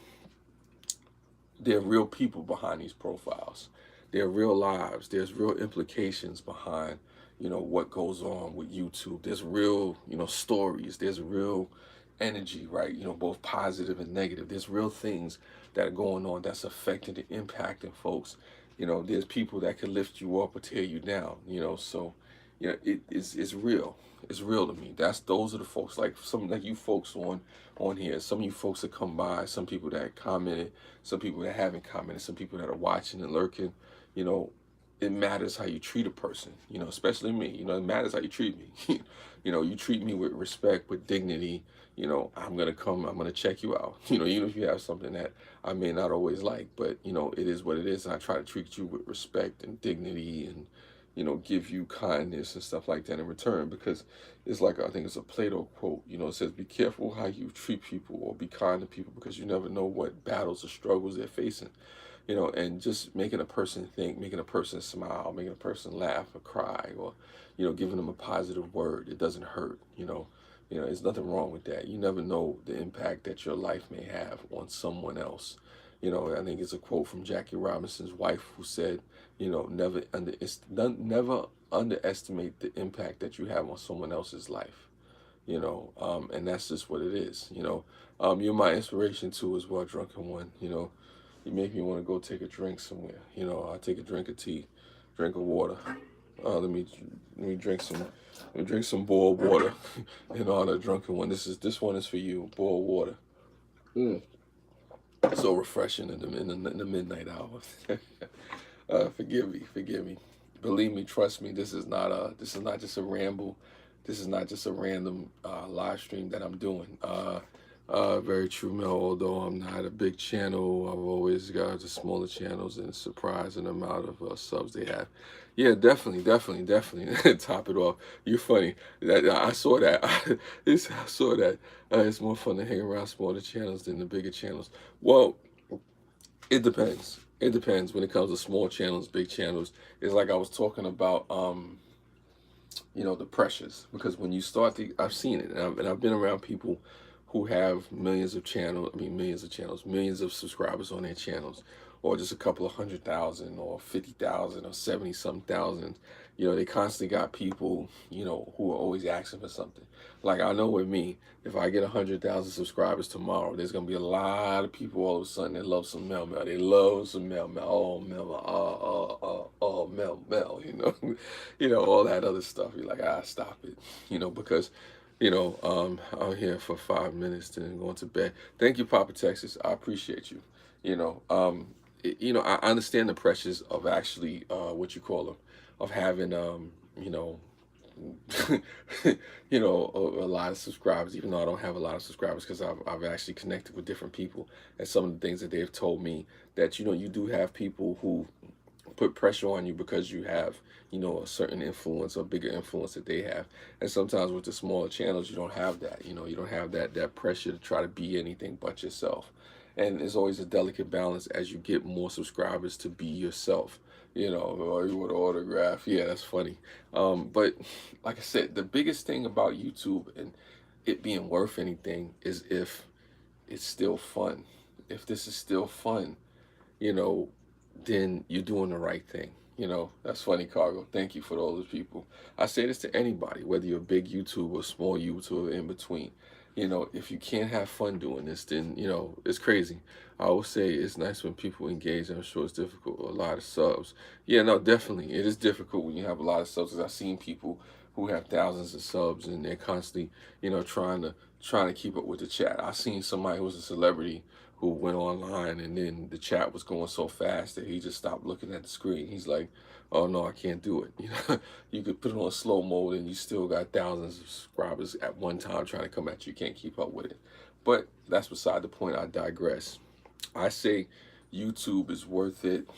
there are real people behind these profiles. There are real lives. There's real implications behind, what goes on with YouTube. There's real, stories. There's real energy, right? You know, both positive and negative. There's real things that are going on that's affecting and impacting folks. You know, there's people that can lift you up or tear you down. You know, so you know it's real. It's real to me. Those are the folks, like some like you folks on here. Some of you folks that come by, some people that commented, some people that haven't commented, some people that are watching and lurking. You know, it matters how you treat a person. You know, especially me. You know, it matters how you treat me. You know, you treat me with respect, with dignity. You know, I'm gonna check you out. You know, even if you have something that I may not always like, but you know, it is what it is, and I try to treat you with respect and dignity, and you know, give you kindness and stuff like that in return. Because it's like, I think it's a Plato quote. You know, it says, "Be careful how you treat people, or be kind to people, because you never know what battles or struggles they're facing." You know, and just making a person think, making a person smile, making a person laugh or cry, or you know, giving them a positive word. It doesn't hurt. You know, there's nothing wrong with that. You never know the impact that your life may have on someone else. You know, I think it's a quote from Jackie Robinson's wife, who said, you know, never underestimate the impact that you have on someone else's life. You know, and that's just what it is. You know, you're my inspiration too, as well, drunken one. You know, you make me want to go take a drink somewhere. You know, I take a drink of tea, drink of water. Let me drink some boiled water in honor of drunken one. This one is for you, boiled water. Mm. So refreshing in the midnight hour. Forgive me, forgive me. Believe me, trust me. This is not just a ramble. This is not just a random live stream that I'm doing. Very true, Mel. Although I'm not a big channel, I've always got the smaller channels, and surprising amount of subs they have. Yeah, definitely. Top it off. You're funny. I saw that. I saw that. It's more fun to hang around smaller channels than the bigger channels. Well, it depends. It depends when it comes to small channels, big channels. It's like I was talking about. You know, the pressures, because when you start to, I've seen it, and I've been around people who have millions of channels, millions of subscribers on their channels, or just a couple of 100,000 or 50,000 or 70 some thousand. You know, they constantly got people, you know, who are always asking for something. Like, I know with me, if I get 100,000 subscribers tomorrow, there's gonna be a lot of people all of a sudden that love some Mel. They love some Mel. Oh Mel, oh Mel. You know, you know, all that other stuff. You're like, stop it. You know, because you know, I'm here for 5 minutes and then going to bed. Thank you, Papa Texas. I appreciate you. You know, you know, I understand the pressures of actually, what you call them, of having, you know, you know, a lot of subscribers, even though I don't have a lot of subscribers, because I've actually connected with different people, and some of the things that they've told me, that, you know, you do have people who put pressure on you because you have, you know, a certain influence or bigger influence that they have. And sometimes with the smaller channels, you don't have that. You know, you don't have that pressure to try to be anything but yourself. And it's always a delicate balance as you get more subscribers to be yourself. You know, oh, you want an autograph? Yeah, that's funny. But like I said, the biggest thing about YouTube and it being worth anything is if it's still fun. If this is still fun, you know, then you're doing the right thing. You know, that's funny, Cargo. Thank you for all those people. I say this to anybody, whether you're a big YouTuber, small YouTuber, in between. You know, if you can't have fun doing this, then, you know, it's crazy. I always say it's nice when people engage. I'm sure it's difficult. A lot of subs. Yeah, no, definitely. It is difficult when you have a lot of subs. 'Cause I've seen people who have thousands of subs and they're constantly, you know, trying to keep up with the chat. I've seen somebody who was a celebrity who went online, and then the chat was going so fast that he just stopped looking at the screen. He's like, oh no, I can't do it. You know, you could put it on slow mode and you still got thousands of subscribers at one time trying to come at you. You can't keep up with it. But that's beside the point. I digress. I say YouTube is worth it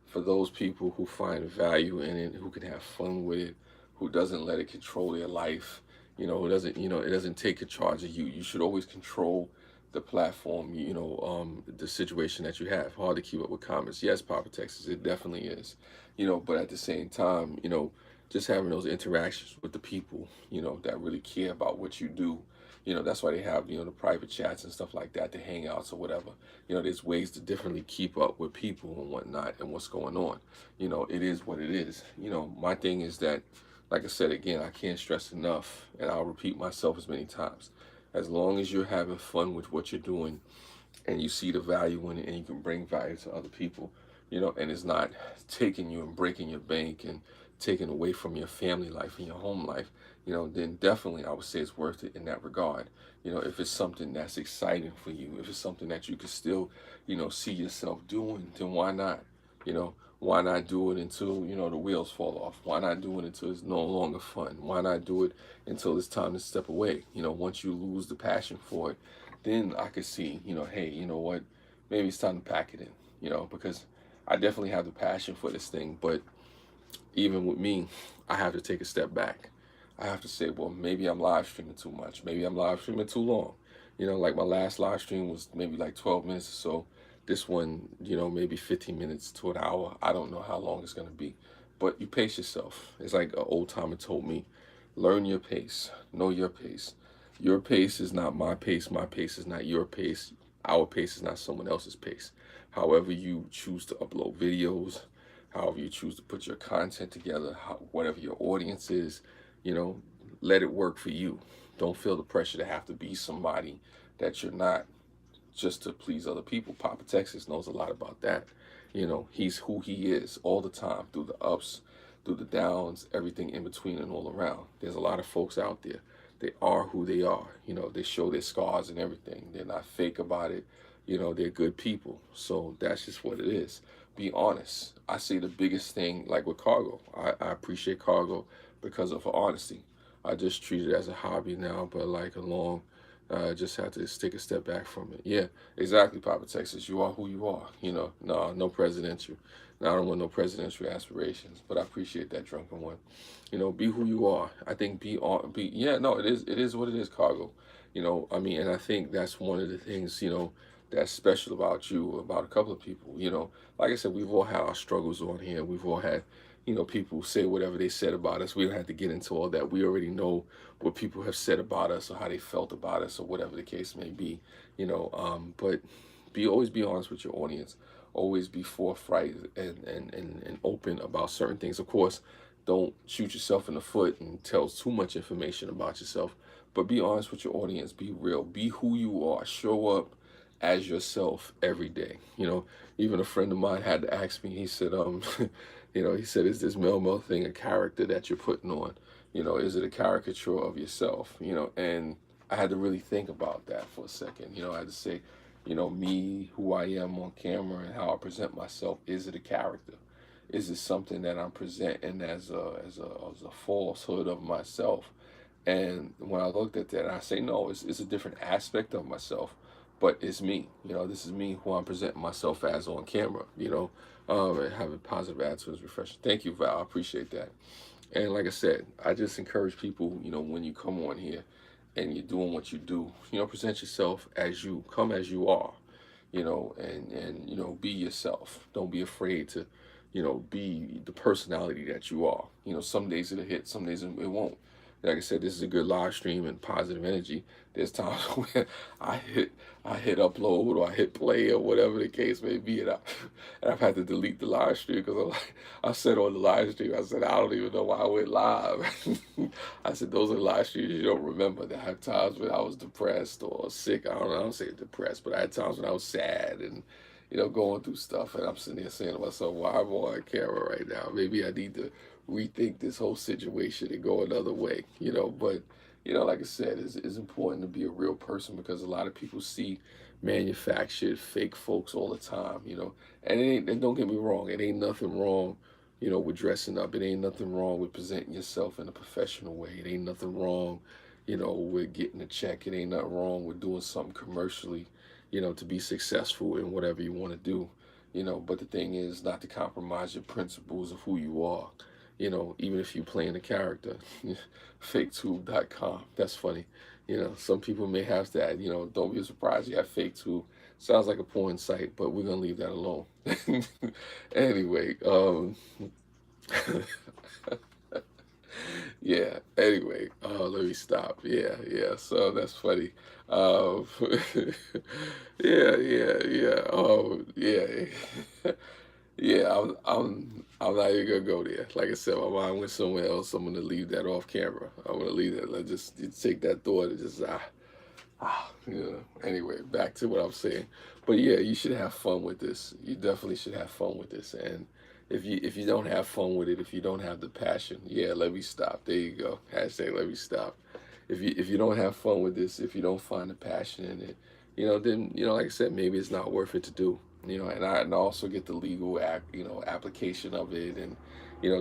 for those people who find value in it, who can have fun with it, who doesn't let it control their life, you know, who doesn't, you know, it doesn't take a charge of you. You should always control the platform, you know, the situation that you have. Hard to keep up with comments. Yes, Papa Texas, it definitely is, you know, but at the same time, you know, just having those interactions with the people, you know, that really care about what you do. You know, that's why they have, you know, the private chats and stuff like that, the hangouts or whatever. You know, there's ways to differently keep up with people and whatnot and what's going on. You know, it is what it is. You know, my thing is that, like I said, again, I can't stress enough, and I'll repeat myself as many times. As long as you're having fun with what you're doing, and you see the value in it, and you can bring value to other people, and it's not taking you and breaking your bank and taking away from your family life and your home life, then definitely I would say it's worth it in that regard. If it's something that's exciting for you, if it's something that you can still, see yourself doing, then why not? Why not do it until, the wheels fall off? Why not do it until it's no longer fun? Why not do it until it's time to step away? Once you lose the passion for it, then I could see, hey, you know what, maybe it's time to pack it in, because I definitely have the passion for this thing, but even with me, I have to take a step back. I have to say, well, maybe I'm live streaming too much. Maybe I'm live streaming too long. Like my last live stream was maybe like 12 minutes or so. This one, maybe 15 minutes to an hour. I don't know how long it's going to be. But you pace yourself. It's like an old timer told me, learn your pace, know your pace. Your pace is not my pace. My pace is not your pace. Our pace is not someone else's pace. However you choose to upload videos, however you choose to put your content together, whatever your audience is, you know, let it work for you. Don't feel the pressure to have to be somebody that you're not just to please other people. Papa Texas knows a lot about that. He's who he is all the time, through the ups, through the downs, everything in between and all around. There's a lot of folks out there. They are who they are. They show their scars and everything. They're not fake about it. They're good people. So that's just what it is. Be honest. I say the biggest thing, like with cargo, I appreciate cargo because of her honesty. I just treat it as a hobby now, but like along, just have to take a step back from it. Yeah, exactly, Papa Texas. You are who you are. No presidential. Now, I don't want no presidential aspirations, but I appreciate that drunken one. Be who you are. I think yeah, no, it is what it is, cargo. I mean, and I think that's one of the things, that's special about you, about a couple of people. Like I said, we've all had our struggles on here. We've all had, people say whatever they said about us. We don't have to get into all that. We already know what people have said about us or how they felt about us or whatever the case may be. But always be honest with your audience. Always be forthright and open about certain things. Of course, don't shoot yourself in the foot and tell too much information about yourself. But be honest with your audience. Be real. Be who you are. Show up as yourself every day. Even a friend of mine had to ask me. He said, he said, is this Mel thing a character that you're putting on? Is it a caricature of yourself? And I had to really think about that for a second. I had to say, me, who I am on camera and how I present myself, is it a character? Is it something that I'm presenting as a falsehood of myself? And when I looked at that, I say, no, it's a different aspect of myself, but it's me. This is me, who I'm presenting myself as on camera. And having positive attitudes, refreshing. Thank you, Val. I appreciate that. And like I said, I just encourage people, when you come on here and you're doing what you do, present yourself as you come as you are, and be yourself. Don't be afraid to, be the personality that you are. Some days it'll hit, some days it won't. Like I said, this is a good live stream and positive energy. There's times when I hit upload or I hit play or whatever the case may be, and I've had to delete the live stream because I said on the live stream, I said, I don't even know why I went live. I said, those are live streams you don't remember. There have times when I was depressed or sick. I don't say depressed, but I had times when I was sad and, going through stuff. And I'm sitting there saying to myself, why am I on camera right now? Maybe I need to rethink this whole situation and go another way, but like I said, it's important to be a real person because a lot of people see manufactured fake folks all the time, and don't get me wrong, it ain't nothing wrong, with dressing up. It ain't nothing wrong with presenting yourself in a professional way. It ain't nothing wrong, with getting a check. It ain't nothing wrong with doing something commercially, to be successful in whatever you want to do, but the thing is not to compromise your principles of who you are. Even if you're playing a character. FakeTube.com. That's funny. Some people may have that. Don't be surprised you have FakeTube. Sounds like a porn site, but we're gonna leave that alone. Anyway, yeah. Anyway, let me stop. Yeah. So that's funny. Um, yeah. Yeah. Yeah, I'm not even gonna go there. Like I said, my mind went somewhere else. I'm gonna leave that off camera. I'm gonna leave that. Let's just take that thought and just Anyway, back to what I'm saying. But yeah, you should have fun with this. You definitely should have fun with this. And if you don't have fun with it, if you don't have the passion, yeah, let me stop. There you go. Hashtag let me stop. If you don't have fun with this, if you don't find the passion in it, then like I said, maybe it's not worth it to do. And I also get the legal application of it, and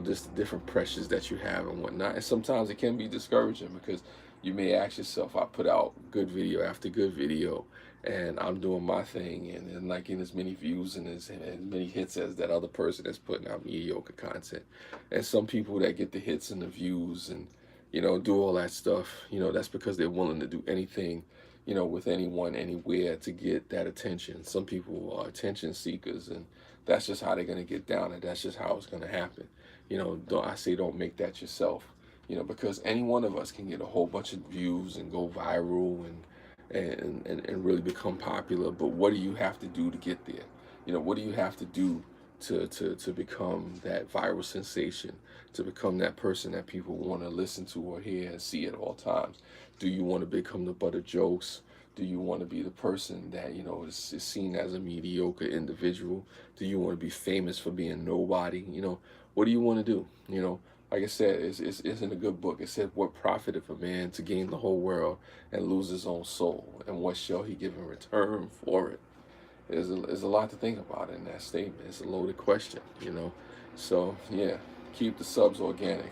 just the different pressures that you have and whatnot. And sometimes it can be discouraging because you may ask yourself, I put out good video after good video, and I'm doing my thing, and not getting as many views and as many hits as that other person that's putting out mediocre content. And some people that get the hits and the views and do all that stuff, that's because they're willing to do anything, with anyone, anywhere to get that attention. Some people are attention seekers, and that's just how they're gonna get down, and that's just how it's gonna happen. Don't make that yourself, because any one of us can get a whole bunch of views and go viral and really become popular. But what do you have to do to get there? What do you have to do to become that viral sensation, to become that person that people want to listen to or hear and see at all times? Do you want to become the butt of jokes? Do you want to be the person that is seen as a mediocre individual? Do you want to be famous for being nobody? What do you want to do? Like I said, it's in a good book. It said, "What profit if a man to gain the whole world and lose his own soul? And what shall he give in return for it?" There's a lot to think about in that statement. It's a loaded question. So yeah, keep the subs organic.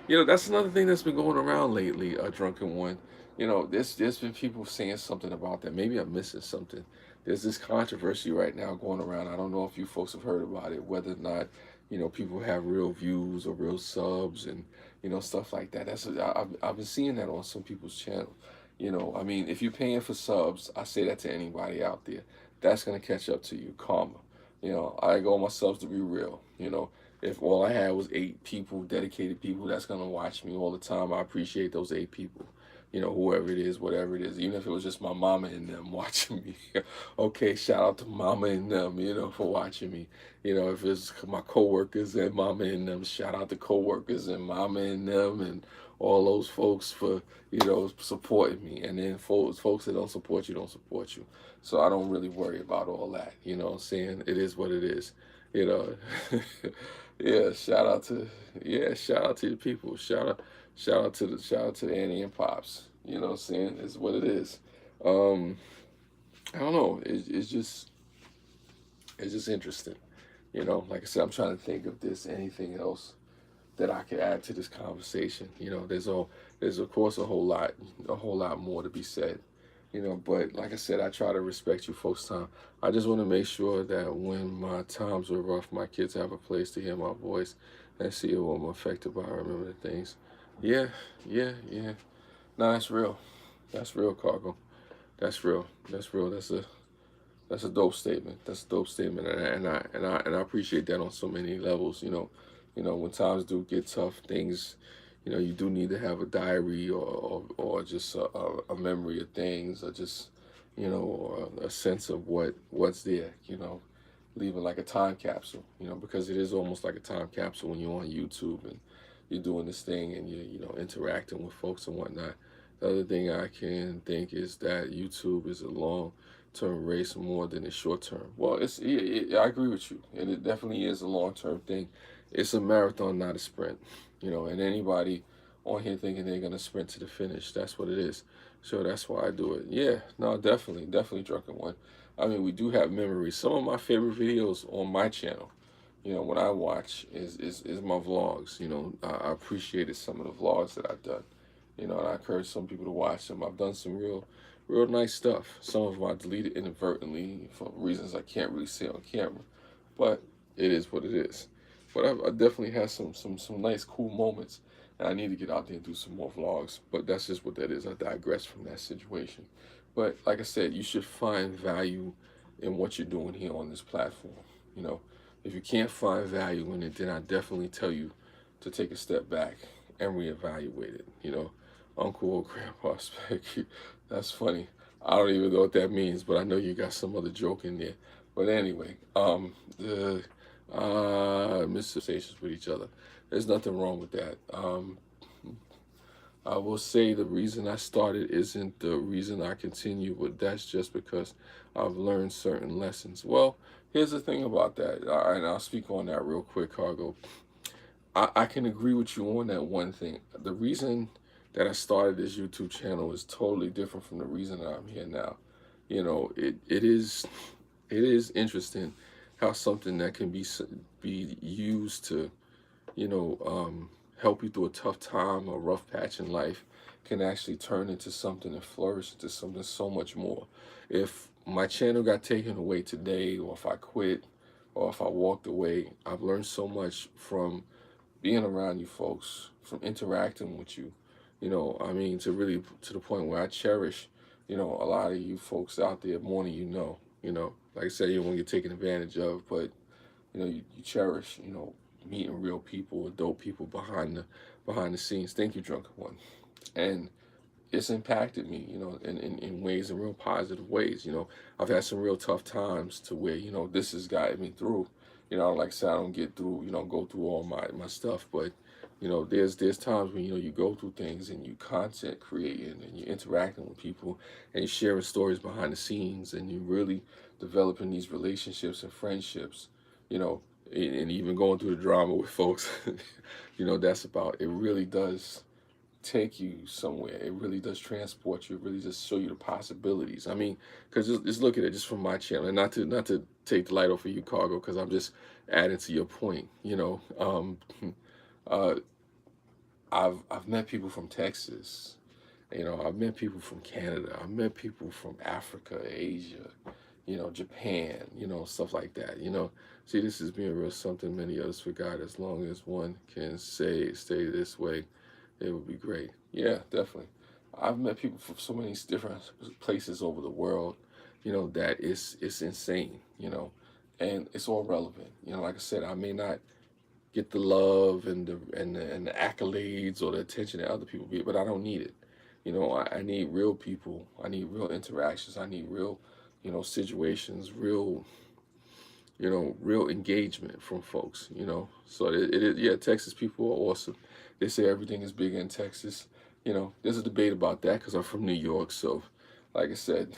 That's another thing that's been going around lately. A drunken one. There's been people saying something about that. Maybe I'm missing something. There's this controversy right now going around. I don't know if you folks have heard about it. Whether or not people have real views or real subs and stuff like that. I've been seeing that on some people's channel. I mean, if you're paying for subs, I say that to anybody out there, that's gonna catch up to you. Karma. I go my subs to be real. If all I had was 8 people, dedicated people that's gonna watch me all the time, I appreciate those 8 people. Whoever it is, whatever it is, even if it was just my mama and them watching me. Okay, shout out to mama and them, for watching me. If it's my coworkers and mama and them, shout out to coworkers and mama and them and all those folks for, supporting me. And then folks that don't support you, don't support you. So I don't really worry about all that. You know what I'm saying? It is what it is. You know. Yeah, shout out to the people. Shout out to the Annie and Pops. You know what I'm saying? It's what it is. Um, I don't know. It's just interesting. Like I said, I'm trying to think if there's anything else that I could add to this conversation. There's of course a whole lot more to be said. But like I said, I try to respect you folks' time. I just want to make sure that when my times are rough, my kids have a place to hear my voice and see if I'm affected by. I remember the things. Yeah, yeah, yeah. No, that's real. That's real, Cargo. That's real. That's real. That's a dope statement. That's a dope statement, and I appreciate that on so many levels. When times do get tough, things, you do need to have a diary or just a memory of things, or just or a sense of what's there. Leaving like a time capsule. Because it is almost like a time capsule when you're on YouTube and you're doing this thing and you're interacting with folks and whatnot. The other thing I can think is that YouTube is a long-term race more than a short-term. Well, I agree with you, and it definitely is a long-term thing. It's a marathon, not a sprint. And anybody on here thinking they're gonna sprint to the finish, that's what it is. So that's why I do it. Yeah, no, definitely drunken one. I mean, we do have memories. Some of my favorite videos on my channel, when I watch is my vlogs. I appreciated some of the vlogs that I've done. And I encourage some people to watch them. I've done some real nice stuff. Some of them I deleted inadvertently for reasons I can't really say on camera, but it is what it is. But I definitely had some nice cool moments, and I need to get out there and do some more vlogs. But that's just what that is. I digress from that situation. But like I said, you should find value in what you're doing here on this platform. You know, if you can't find value in it, then I definitely tell you to take a step back and reevaluate it. Uncle or Grandpa Spec, that's funny. I don't even know what that means, but I know you got some other joke in there. But anyway, the Mr. Conversations with each other. There's nothing wrong with that. I will say the reason I started isn't the reason I continue, but that's just because I've learned certain lessons. Well, here's the thing about that, and I'll speak on that real quick, Cargo. I can agree with you on that one thing. The reason that I started this YouTube channel is totally different from the reason that I'm here now. It is interesting how something that can be used to help you through a tough time or rough patch in life can actually turn into something and flourish into something so much more. If my channel got taken away today, or if I quit, or if I walked away, I've learned so much from being around you folks, from interacting with you. I mean, to the point where I cherish, a lot of you folks out there more than you know. Like I said, you don't want to get taken advantage of, but you cherish, meeting real people, adult people behind the scenes. Thank you, Drunken One. And it's impacted me, in ways, in real positive ways. I've had some real tough times to where, this has guided me through. Like I said, I don't get through, go through all my stuff, but there's times when you go through things and you content creating and you're interacting with people and you're sharing stories behind the scenes and you really developing these relationships and friendships, you know, and even going through the drama with folks. That's about it. Really does take you somewhere. It really does transport you. It really just show you the possibilities. I mean, because just look at it just from my channel, and not to take the light off of you, Cargo, because I'm just adding to your point. Uh, I've met people from Texas. I've met people from Canada. I've met people from Africa, Asia, Japan, stuff like that. See, this is being real something many others forgot. As long as one can stay this way, it would be great. Yeah, definitely. I've met people from so many different places over the world, that it's insane, and it's all relevant. Like I said, I may not get the love and the accolades or the attention that other people get, but I don't need it. I need real people. I need real interactions. I need real, situations, real engagement from folks. So it is, yeah, Texas people are awesome. They say everything is bigger in Texas. There's a debate about that because I'm from New York. So, like I said,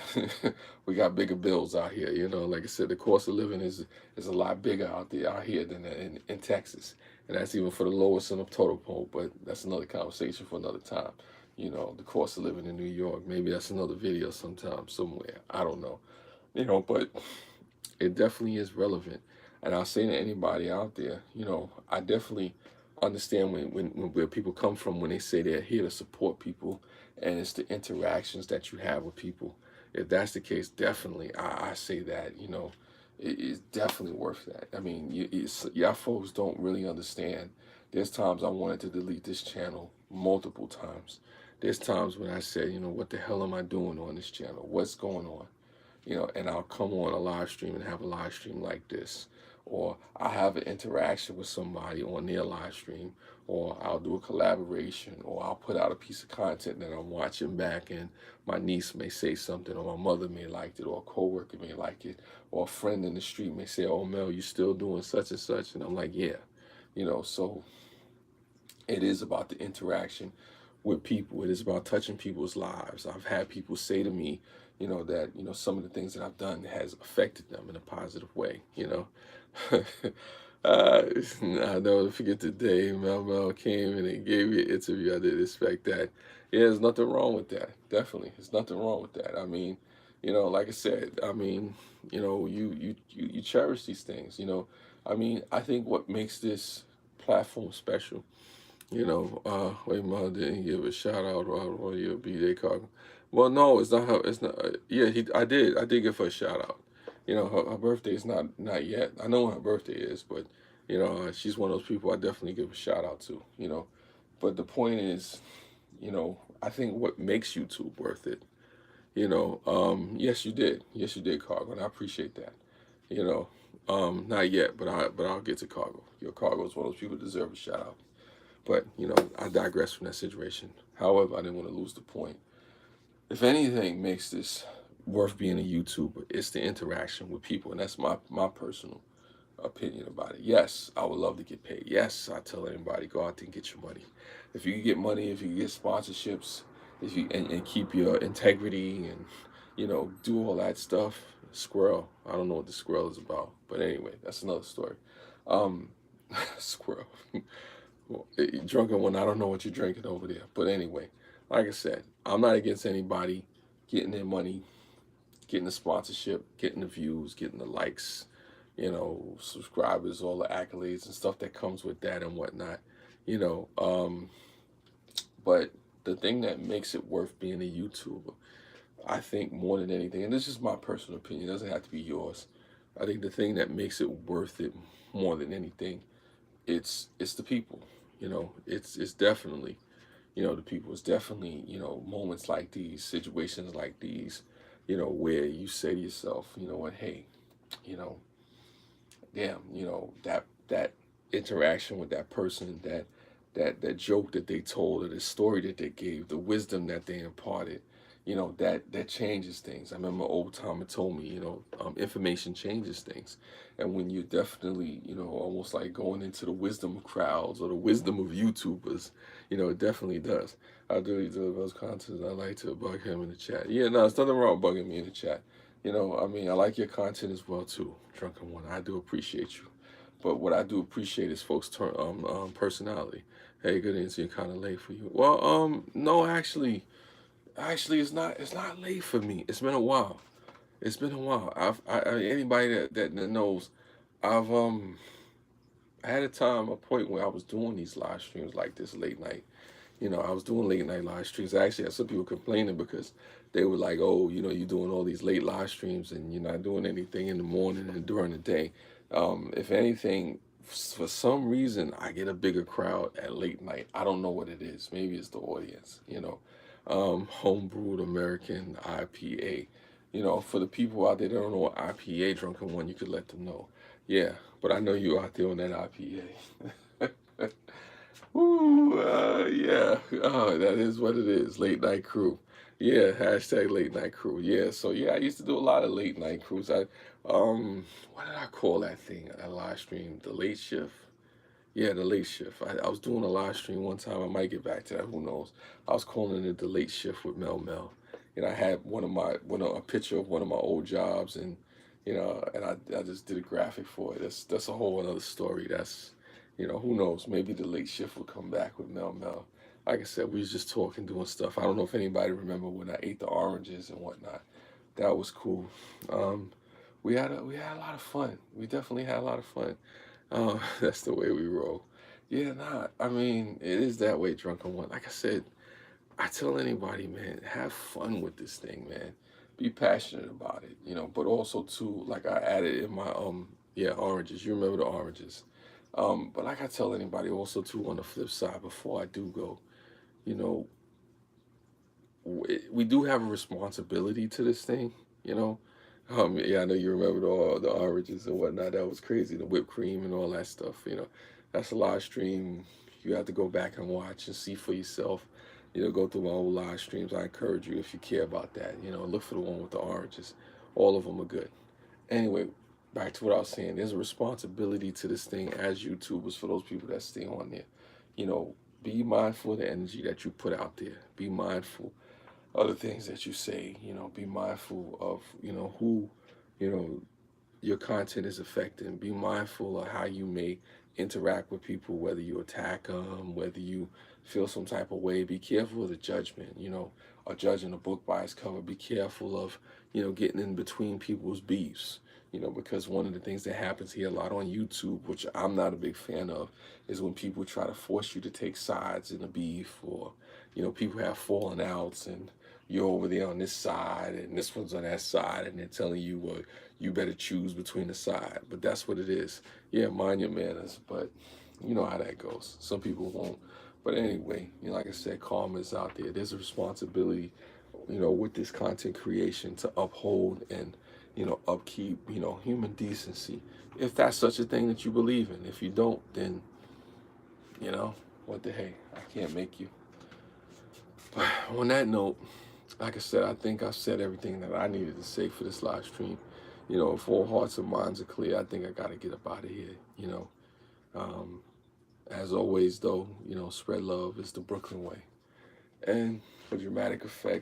we got bigger bills out here. Like I said, the cost of living is a lot bigger out here than in Texas, and that's even for the lowest on the total pole. But that's another conversation for another time. The cost of living in New York. Maybe that's another video sometime somewhere. I don't know. But it definitely is relevant. And I'll say to anybody out there, I definitely understand when where people come from when they say they're here to support people, and it's the interactions that you have with people. If that's the case, definitely, I say that, it is definitely worth that. I mean, y'all folks don't really understand. There's times I wanted to delete this channel multiple times. There's times when I said, what the hell am I doing on this channel? What's going on? And I'll come on a live stream and have a live stream like this, or I have an interaction with somebody on their live stream, or I'll do a collaboration, or I'll put out a piece of content that I'm watching back, and my niece may say something, or my mother may like it, or a coworker may like it, or a friend in the street may say, "Oh, Mel, you still doing such and such?" And I'm like, "Yeah," So it is about the interaction with people. It is about touching people's lives. I've had people say to me, that, some of the things that I've done has affected them in a positive way. I never forget the day Mel came and he gave me an interview. I didn't expect that. Yeah, there's nothing wrong with that. Definitely, there's nothing wrong with that. I mean, like I said, I mean, you cherish these things. I mean, I think what makes this platform special, wait, Mom didn't give a shout out on your B-Day card. Well, no, it's not her. It's not. Yeah, I did give her a shout out. Her birthday is not yet. I know when her birthday is, but she's one of those people I definitely give a shout out to. But the point is, I think what makes YouTube worth it. Yes, you did. Yes, you did, Cargo, and I appreciate that. Not yet, but I'll get to Cargo. Your Cargo is one of those people who deserve a shout out. But, I digress from that situation. However, I didn't want to lose the point. If anything makes this worth being a YouTuber, it's the interaction with people. And that's my personal opinion about it. Yes, I would love to get paid. Yes, I tell anybody, go out there and get your money. If you can get money, if you can get sponsorships, if you and keep your integrity and do all that stuff. Squirrel. I don't know what the squirrel is about, but anyway, that's another story. Um, squirrel. Well, drunken one. I don't know what you're drinking over there, but anyway, like I said, I'm not against anybody getting their money, getting the sponsorship, getting the views, getting the likes, subscribers, all the accolades and stuff that comes with that and whatnot, you know. But the thing that makes it worth being a YouTuber, I think more than anything, and this is my personal opinion, it doesn't have to be yours. I think the thing that makes it worth it more than anything, it's the people. It's definitely, the people. It's definitely, moments like these, situations like these, where you say to yourself, you know what, hey, you know, damn, that interaction with that person, that joke that they told, or the story that they gave, the wisdom that they imparted, that changes things. I remember an old timer told me, information changes things, and when you definitely, almost like going into the wisdom of crowds or the wisdom of YouTubers, it definitely does. I do those content. I like to bug him in the chat. Yeah, no, there's nothing wrong with bugging me in the chat. I mean, I like your content as well too, Drunken One. I do appreciate you. But what I do appreciate is folks' personality. Hey, good answer. You're kind of late for you. Well, no, actually, it's not late for me. It's been a while. It's been a while. Anybody that knows, I've I had a point where I was doing these live streams like this late night. I was doing late night live streams. I actually had some people complaining because they were like, "Oh, you're doing all these late live streams and you're not doing anything in the morning and during the day." If anything, for some reason, I get a bigger crowd at late night. I don't know what it is. Maybe it's the audience. Homebrewed American IPA. For the people out there that don't know what IPA, Drunken One, you could let them know. Yeah, but I know you out there on that IPA. Ooh, yeah. Oh, that is what it is. Late night crew. Yeah, hashtag late night crew. Yeah. So yeah, I used to do a lot of late night crews. What did I call that thing? A live stream, the late shift. Yeah, the late shift. I was doing a live stream one time. I might get back to that. Who knows? I was calling it the late shift with Mel Mel. And I had a picture of one of my old jobs, and and I just did a graphic for it. That's a whole other story. That's who knows? Maybe the late shift will come back with Mel Mel. Like I said, we was just talking, doing stuff. I don't know if anybody remember when I ate the oranges and whatnot. That was cool. Um, we had a lot of fun. We definitely had a lot of fun. That's the way we roll. Yeah, nah. I mean, it is that way, Drunken One. Like I said, I tell anybody, man, have fun with this thing, man. Be passionate about it, but also too, like I added in my yeah, oranges. You remember the oranges. But like I tell anybody also too on the flip side, before I do go, you know, we do have a responsibility to this thing, you know. Yeah, I know you remember all the oranges and whatnot. That was crazy. The whipped cream and all that stuff. That's a live stream. You have to go back and watch and see for yourself. Go through my old live streams. I encourage you if you care about that. Look for the one with the oranges. All of them are good. Anyway, back to what I was saying. There's a responsibility to this thing as YouTubers for those people that stay on there. Be mindful of the energy that you put out there. Be mindful other things that you say. Be mindful of who you know your content is affecting. Be mindful of how you may interact with people, whether you attack them, whether you feel some type of way. Be careful of the judgment. A judging a book by its cover. Be careful of getting in between people's beefs. Because one of the things that happens here a lot on YouTube, which I'm not a big fan of, is when people try to force you to take sides in a beef, or people have fallen outs and you're over there on this side and this one's on that side, and they're telling you, well, you better choose between the side. But that's what it is. Yeah, mind your manners, but you know how that goes. Some people won't. But anyway, like I said, karma is out there. There's a responsibility, with this content creation to uphold and, upkeep, human decency. If that's such a thing that you believe in. If you don't, then, what the hey, I can't make you. But on that note, like I said, I think I've said everything that I needed to say for this live stream. you know, if all hearts and minds are clear, I think I got to get up out of here, you know. As always, though, you know, spread love is the Brooklyn way. And for dramatic effect,